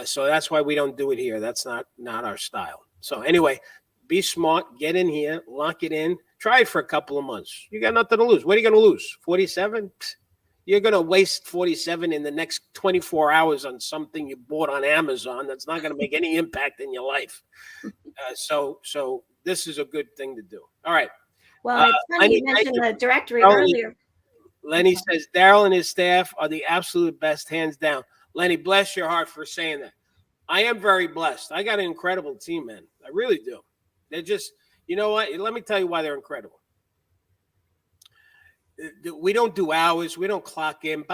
So that's why we don't do it here. That's not our style. So anyway, be smart, get in here, lock it in, try it for a couple of months. You got nothing to lose. What are you going to lose? 47? You're going to waste 47 in the next 24 hours on something you bought on Amazon that's not going to make any impact in your life. So this is a good thing to do. All right. Well, it's funny you mentioned the directory earlier. Lenny says Daryl and his staff are the absolute best, hands down. Lenny, bless your heart for saying that. I am very blessed. I got an incredible team, man. I really do. They're just, you know what? Let me tell you why they're incredible. We don't do hours. We don't clock in.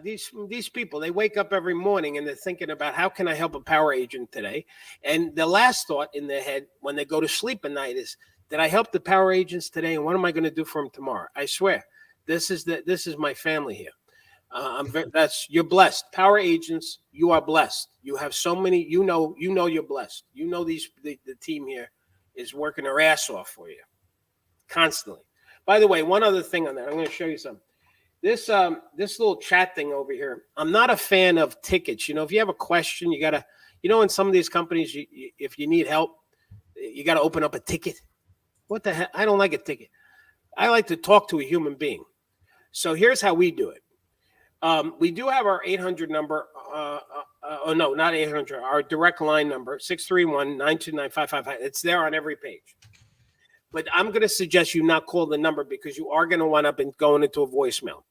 These people, they wake up every morning and they're thinking about, how can I help a Power Agent today? And the last thought in their head when they go to sleep at night is, did I help the Power Agents today? And what am I going to do for them tomorrow? I swear, this is my family here. You're blessed. Power Agents, you are blessed. You have so many. You know you're blessed. You know the team here is working their ass off for you constantly. By the way, one other thing on that, I'm going to show you something. this little chat thing over here. I'm not a fan of tickets. If you have a question, you gotta, in some of these companies, if you need help, you gotta open up a ticket. What the heck? I don't like a ticket. I like to talk to a human being. So here's how we do it. We do have our 800 number. No, not 800. Our direct line number, 631-929-555. It's there on every page. But I'm going to suggest you not call the number because you are going to wind up going into a voicemail.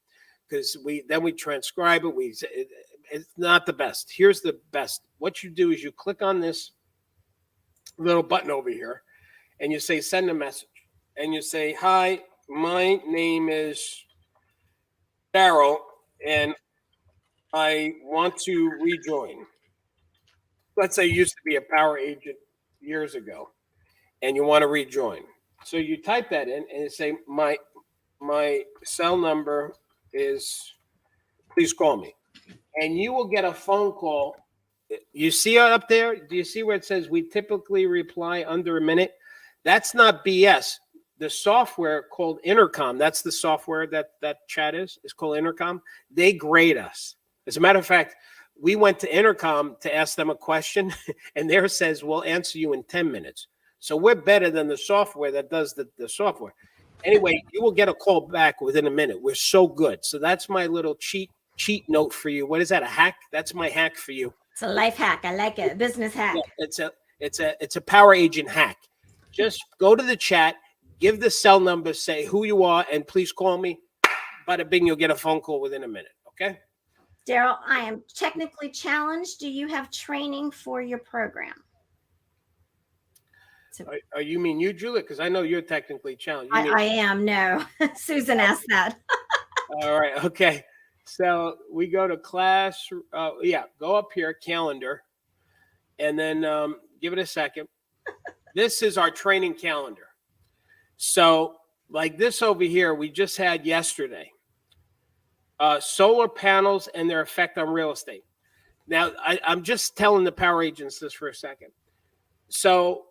Because we transcribe it. It's not the best. Here's the best. What you do is you click on this little button over here, and you say send a message, and you say, hi, my name is Daryl, and I want to rejoin. Let's say you used to be a power agent years ago, and you want to rejoin. So you type that in and you say, my cell number is, please call me. And you will get a phone call. You see it up there? Do you see where it says we typically reply under a minute? That's not BS. The software called Intercom, that's the software that chat is called Intercom. They grade us. As a matter of fact, we went to Intercom to ask them a question, and there it says, we'll answer you in 10 minutes. So we're better than the software that does the software. Anyway, you will get a call back within a minute. We're so good. So that's my little cheat note for you. What is that, a hack? That's my hack for you. It's a life hack. I like it. Business hack. Yeah, it's a power agent hack. Just go to the chat, give the cell number, say who you are, and please call me. Bada bing, you'll get a phone call within a minute. Okay? Daryl, I am technically challenged. Do you have training for your program? Are you mean you, Julia? Because I know you're technically challenged. I am. No. Susan asked that. All right. Okay. So we go to class. Go up here, calendar, and then give it a second. This is our training calendar. So like this over here, we just had yesterday. Solar panels and their effect on real estate. Now, I'm just telling the power agents this for a second. So,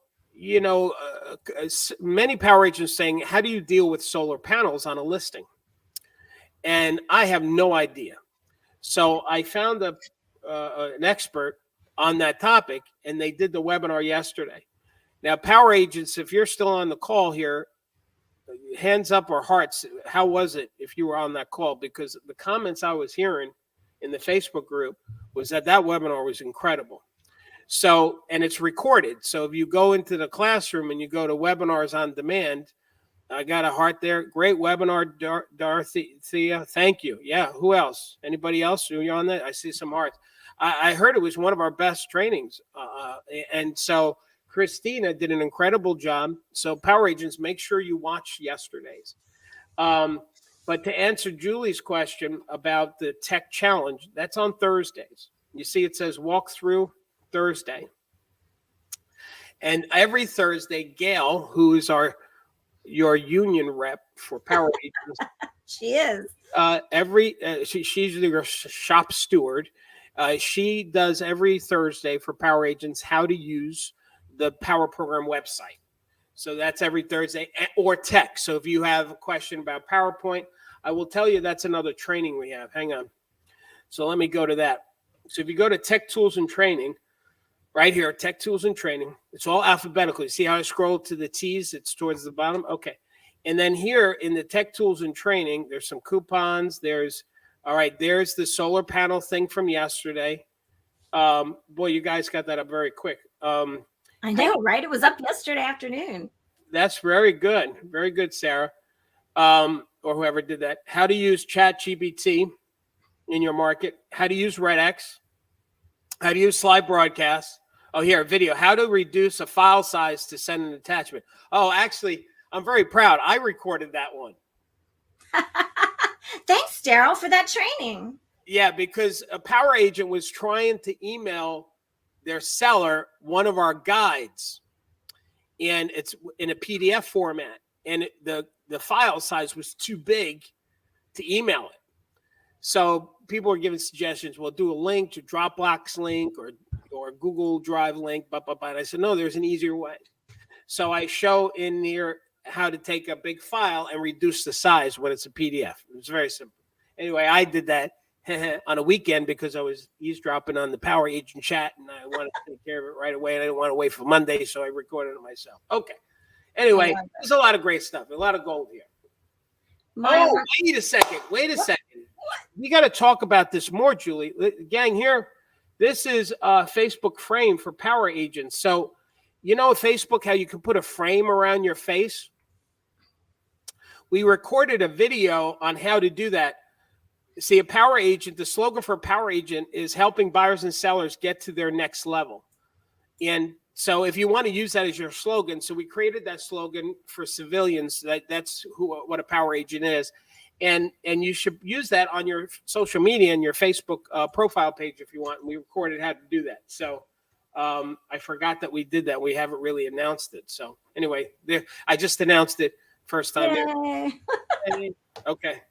many power agents saying, how do you deal with solar panels on a listing? And I have no idea. So I found an expert on that topic, and they did the webinar yesterday. Now, power agents, if you're still on the call here, hands up or hearts, how was it if you were on that call? Because the comments I was hearing in the Facebook group was that webinar was incredible. So, and it's recorded. So if you go into the classroom and you go to webinars on demand, I got a heart there. Great webinar, Dorothea. Thank you. Yeah. Who else? Anybody else? Are you on that? I see some hearts. I heard it was one of our best trainings. And so Christina did an incredible job. So power agents, make sure you watch yesterday's. But to answer Julie's question about the tech challenge, that's on Thursdays. You see, it says walk through Thursday. And every Thursday, Gail, who is your union rep for power agents. She is. She's your shop steward. She does every Thursday for power agents how to use the Power Program website. So that's every Thursday, or tech. So if you have a question about PowerPoint, I will tell you that's another training we have. Hang on. So let me go to that. So if you go to Tech Tools and Training, right here, Tech Tools and Training, it's all alphabetical. You see how I scroll to the T's? It's towards the bottom. Okay. And then here in the Tech Tools and Training, there's some coupons. There's the solar panel thing from yesterday. Boy, you guys got that up very quick. I know, right? It was up yesterday afternoon. That's very good. Very good, Sarah. Or whoever did that. How to use ChatGPT in your market. How to use RedX. How to use Slide Broadcast. Oh, here, video. How to reduce a file size to send an attachment. Oh, actually, I'm very proud. I recorded that one. Thanks, Daryl, for that training. Yeah, because a power agent was trying to email their seller one of our guides, and it's in a PDF format, and the file size was too big to email it. So people were giving suggestions. Well, do a link to Dropbox link or Google Drive link. And I said, no, there's an easier way. So I show in here how to take a big file and reduce the size when it's a PDF. It's very simple. Anyway, I did that on a weekend because I was eavesdropping on the Power Agent chat, and I wanted to take care of it right away. And I didn't want to wait for Monday, so I recorded it myself. Okay. Anyway, there's a lot of great stuff, a lot of gold here. Wait a second. We got to talk about this more, Julie. Gang, here, this is a Facebook frame for Power Agents. So, you know, Facebook, how you can put a frame around your face? We recorded a video on how to do that. See, a Power Agent, the slogan for a Power Agent is helping buyers and sellers get to their next level. And so if you want to use that as your slogan, so we created that slogan for civilians. That's what a Power Agent is. And you should use that on your social media and your Facebook profile page if you want. And we recorded how to do that. So I forgot that we did that. We haven't really announced it. So anyway, I just announced it first time. Okay.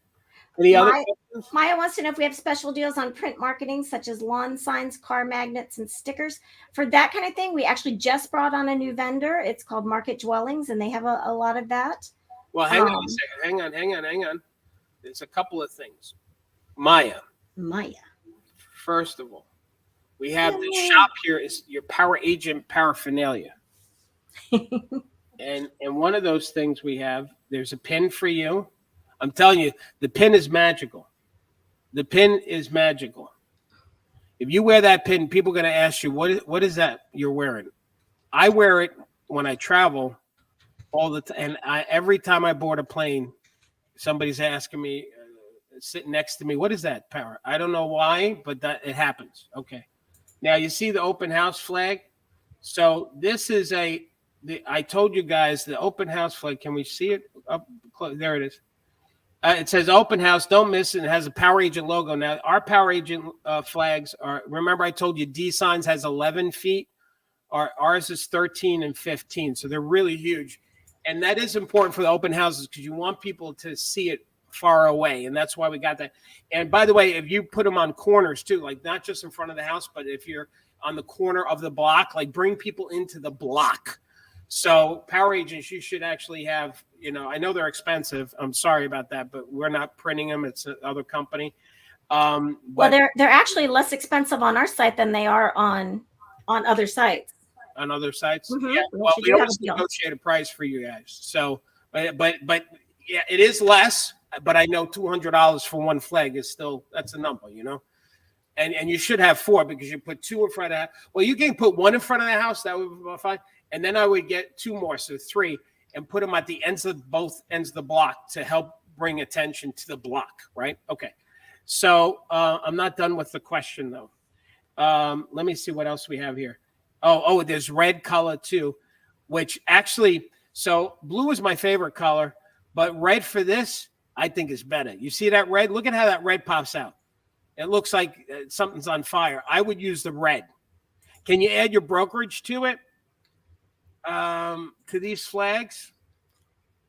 Any other questions? Maya wants to know if we have special deals on print marketing, such as lawn signs, car magnets, and stickers. For that kind of thing, we actually just brought on a new vendor. It's called Market Dwellings, and they have a lot of that. Well, hang on a second. Hang on. There's a couple of things. Maya. First of all, we have the shop here is your Power Agent paraphernalia. and one of those things we have, there's a pin for you. I'm telling you, the pin is magical. The pin is magical. If you wear that pin, people are going to ask you, what is that you're wearing? I wear it when I travel all the time. And every time I board a plane, somebody's asking me, sitting next to me, what is that, Power? I don't know why, but that it happens. Okay. Now, you see the open house flag? So this is I told you guys the open house flag. Can we see it? Up close? There it is. It says open house, don't miss it. It has a Power Agent logo. Now, our Power Agent flags are, remember I told you D Signs has 11 feet. Ours is 13 and 15. So they're really huge. And that is important for the open houses because you want people to see it far away. And that's why we got that. And by the way, if you put them on corners too, like not just in front of the house, but if you're on the corner of the block, like bring people into the block. So Power Agents, you should actually have, I know they're expensive. I'm sorry about that, but we're not printing them. It's another company. Well, they're actually less expensive on our site than they are on other sites. On other sites? Mm-hmm. Yeah. Well, we always negotiate a price for you guys. So, but yeah, it is less, but I know $200 for one flag is still, that's a number, and you should have 4 because you put 2 in front of that. Well, you can put 1 in front of the house. That would be fine. And then I would get 2 more, so 3, and put them at the ends of both ends of the block to help bring attention to the block, right? Okay. So I'm not done with the question, though. Let me see what else we have here. Oh, there's red color, too, which actually, so blue is my favorite color, but red for this, I think is better. You see that red? Look at how that red pops out. It looks like something's on fire. I would use the red. Can you add your brokerage to it? To these flags?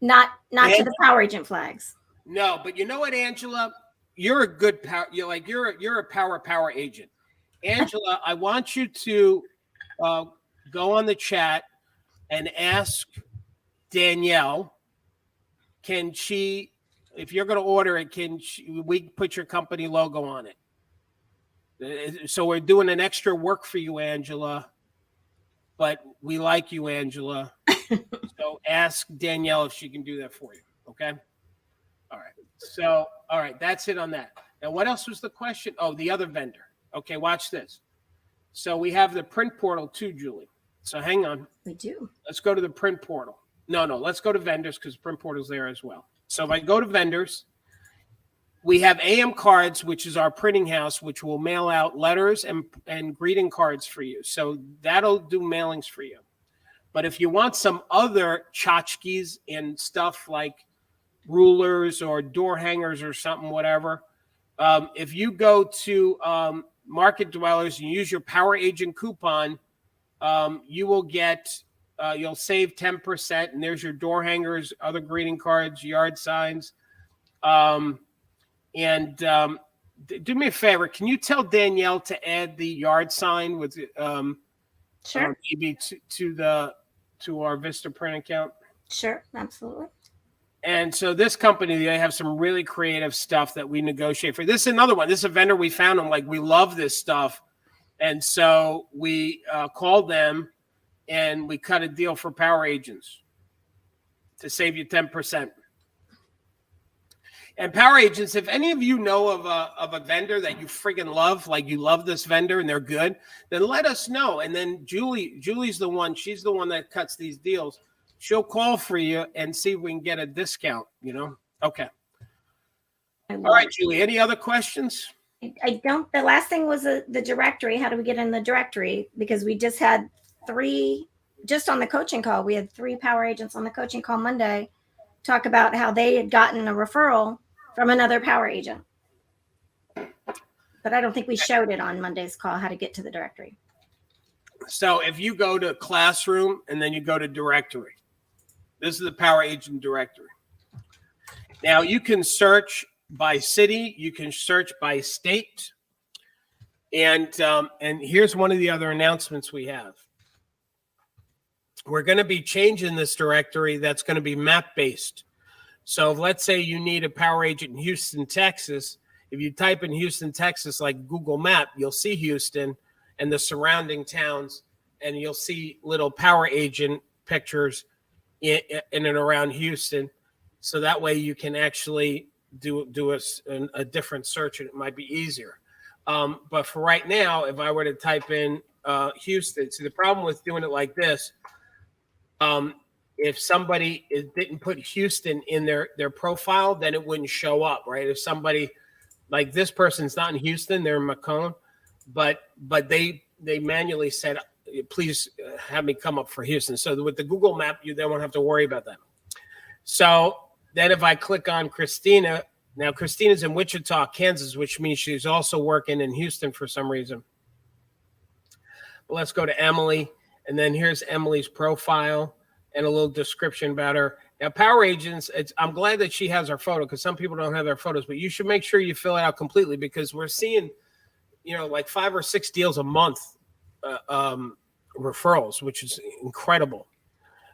Not to the Power Agent flags. No, but you know what, Angela? You're a good power. You're a power agent. Angela, I want you to go on the chat and ask Danielle, can she, if you're going to order it, we put your company logo on it? So we're doing an extra work for you, Angela. But we like you, Angela. So ask Danielle if she can do that for you. Okay. All right. So, all right. That's it on that. Now, what else was the question? Oh, the other vendor. Okay. Watch this. So we have the print portal too, Julie. So hang on. We do. Let's go to the print portal. No. Let's go to vendors because print portal's there as well. So if I go to vendors, we have AM Cards, which is our printing house, which will mail out letters and greeting cards for you. So that'll do mailings for you. But if you want some other tchotchkes and stuff like rulers or door hangers or something, whatever, if you go to Market Dwellers and use your Power Agent coupon, you will get, you'll save 10%. And there's your door hangers, other greeting cards, yard signs. And do me a favor. Can you tell Danielle to add the yard sign with sure, maybe to our Vistaprint account? Sure, absolutely. And so this company, they have some really creative stuff that we negotiate for. This is another one. This is a vendor we found. I'm like, we love this stuff. And so we called them and we cut a deal for Power Agents to save you 10%. And Power Agents, if any of you know of a vendor that you friggin' love, like you love this vendor and they're good, then let us know. And then Julie's the one, she's the one that cuts these deals. She'll call for you and see if we can get a discount, you know? Okay. All right, Julie, any other questions? I don't. The last thing was the directory. How do we get in the directory? Because we just had 3, just on the coaching call, we had 3 Power Agents on the coaching call Monday talk about how they had gotten a referral from another Power Agent. But I don't think we showed it on Monday's call, how to get to the directory. So if you go to Classroom and then you go to Directory, this is the Power Agent Directory. Now you can search by city, you can search by state, and here's one of the other announcements we have. We're going to be changing this directory that's going to be map-based. So if, let's say you need a Power Agent in Houston, Texas. If you type in Houston, Texas, like Google Map, you'll see Houston and the surrounding towns, and you'll see little Power Agent pictures in and around Houston. So that way you can actually do a different search, and it might be easier. But for right now, if I were to type in Houston, see the problem with doing it like this, if somebody didn't put Houston in their profile, then it wouldn't show up, right? If somebody like this person's not in Houston, they're in Macomb, but they manually said, please have me come up for Houston. So with the Google map, you then won't have to worry about that. So then if I click on Christina, now Christina's in Wichita, Kansas, which means she's also working in Houston for some reason. But let's go to Emily. And then here's Emily's profile and a little description about her. Now, Power Agents, I'm glad that she has her photo because some people don't have their photos, but you should make sure you fill it out completely because we're seeing, like 5 or 6 deals a month referrals, which is incredible.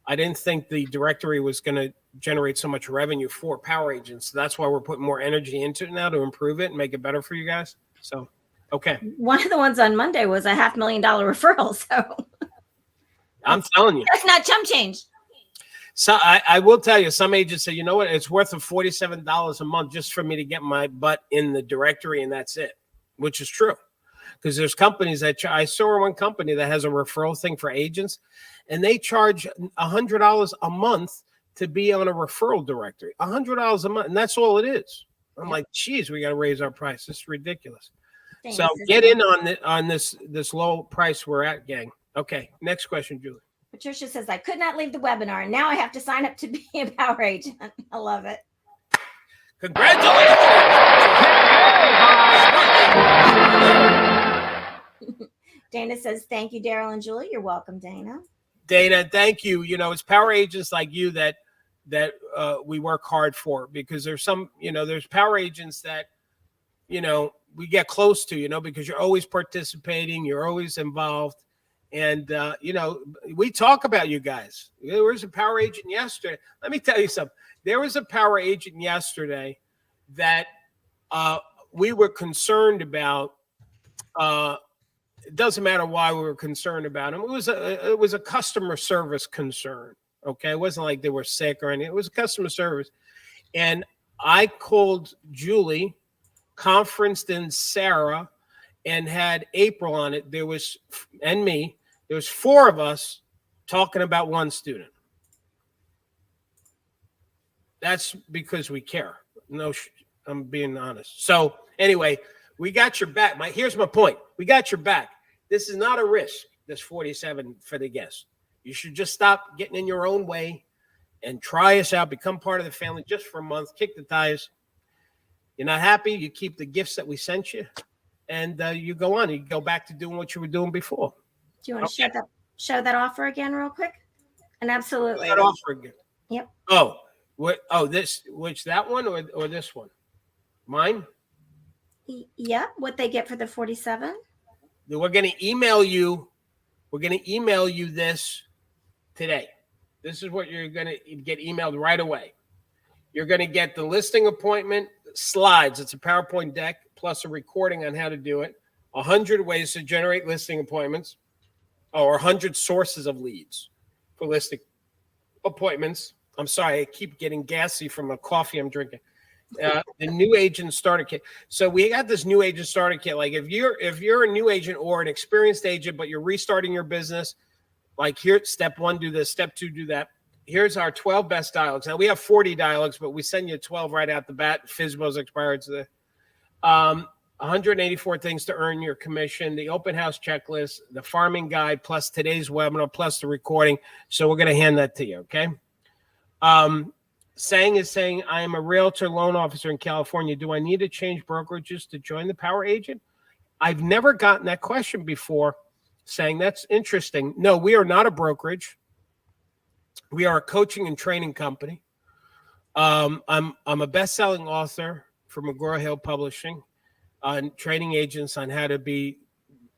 I didn't think the directory was going to generate so much revenue for Power Agents. So that's why we're putting more energy into it now to improve it and make it better for you guys. So, okay. One of the ones on Monday was a $500,000 referral. So I'm telling you. That's not chump change. So I will tell you, some agents say, you know what, it's worth $47 a month just for me to get my butt in the directory, and that's it, which is true. Because there's companies that I saw one company that has a referral thing for agents, and they charge $100 a month to be on a referral directory. $100 a month, and that's all it is. I'm like, geez, we got to raise our price. This is ridiculous. Thanks. So get in on this low price we're at, gang. Okay, next question, Julie. Patricia says, I could not leave the webinar, and now I have to sign up to be a Power Agent. I love it. Congratulations. Dana says, thank you, Daryl and Julie. You're welcome, Dana. Dana, thank you. It's Power Agents like you that we work hard for, because there's some, there's Power Agents that, we get close to, because you're always participating, you're always involved. And, we talk about you guys. There was a Power Agent yesterday. Let me tell you something. There was a Power Agent yesterday that we were concerned about. It doesn't matter why we were concerned about him. It was a customer service concern. Okay. It wasn't like they were sick or anything. It was customer service. And I called Julie, conferenced in Sarah, and had April on it. And me. There was 4 of us talking about one student. That's because we care. No, I'm being honest. So anyway, we got your back. Here's my point. We got your back. This is not a risk, this 47 for the guests. You should just stop getting in your own way and try us out. Become part of the family just for a month. Kick the tires. You're not happy, you keep the gifts that we sent you, and you go on. You go back to doing what you were doing before. Do you want to show that offer again real quick? And absolutely. That offer again. Yep. Oh, what? Oh, that one or this one? Mine? Yeah. What they get for the 47? We're going to email you. We're going to email you this today. This is what you're going to get emailed right away. You're going to get the listing appointment slides. It's a PowerPoint deck plus a recording on how to do it. 100 ways to generate listing appointments, or 100 sources of leads for listing appointments. I'm sorry, I keep getting gassy from a coffee I'm drinking. The new agent starter kit. So we got this new agent starter kit. Like if you're a new agent or an experienced agent, but you're restarting your business, like here, step 1, do this, step 2, do that. Here's our 12 best dialogues. Now we have 40 dialogues, but we send you 12 right out the bat. FSBO's expired today. 184 things to earn your commission, the open house checklist, the farming guide, plus today's webinar, plus the recording. So we're going to hand that to you. Okay. Saying, I am a realtor loan officer in California. Do I need to change brokerages to join the Power Agent? I've never gotten that question before. Saying, that's interesting. No, we are not a brokerage. We are a coaching and training company. I'm a best-selling author for McGraw-Hill Publishing on training agents on how to be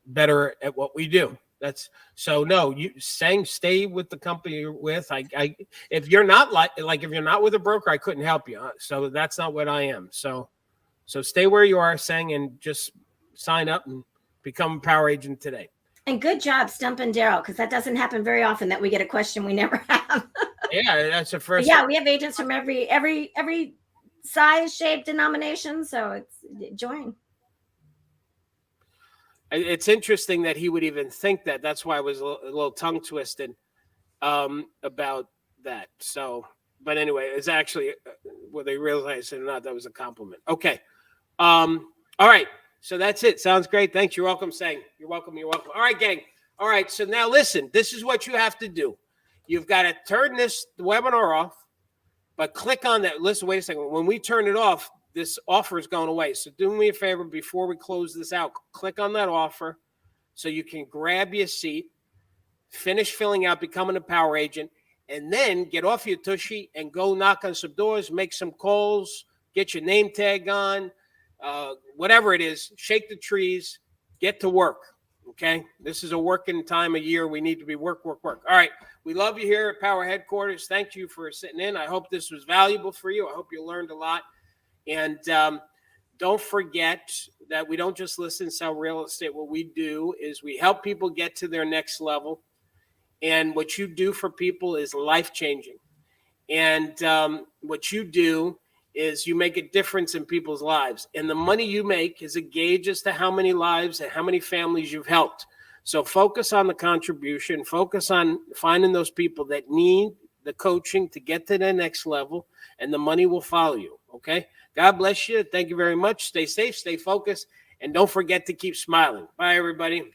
better at what we do. That's so no, you saying stay with the company you're with. I if you're not like if you're not with a broker, I couldn't help you. So that's not what I am. So stay where you are, saying, and just sign up and become a Power Agent today. And good job stumping Daryl, because that doesn't happen very often that we get a question we never have. Yeah, that's the first. Yeah, we have agents from every size, shape, denomination. So it's join. It's interesting that he would even think that. That's why I was a little tongue twisted about that. So, but anyway, it's actually whether they realized it or not, that was a compliment. Okay. All right. So that's it. Sounds great. Thanks. You're welcome. Saying you're welcome. You're welcome. All right, gang. All right. So now listen, this is what you have to do. You've got to turn this webinar off, but click on that. Listen, wait a second. When we turn it off, this offer is going away. So do me a favor before we close this out. Click on that offer so you can grab your seat, finish filling out, becoming a Power Agent, and then get off your tushy and go knock on some doors, make some calls, get your name tag on, whatever it is, shake the trees, get to work. Okay? This is a working time of year. We need to be work. All right. We love you here at Power Headquarters. Thank you for sitting in. I hope this was valuable for you. I hope you learned a lot. And don't forget that we don't just listen and sell real estate. What we do is we help people get to their next level. And what you do for people is life-changing. And what you do is you make a difference in people's lives. And the money you make is a gauge as to how many lives and how many families you've helped. So focus on the contribution. Focus on finding those people that need the coaching to get to their next level, and the money will follow you. Okay? God bless you. Thank you very much. Stay safe, stay focused, and don't forget to keep smiling. Bye, everybody.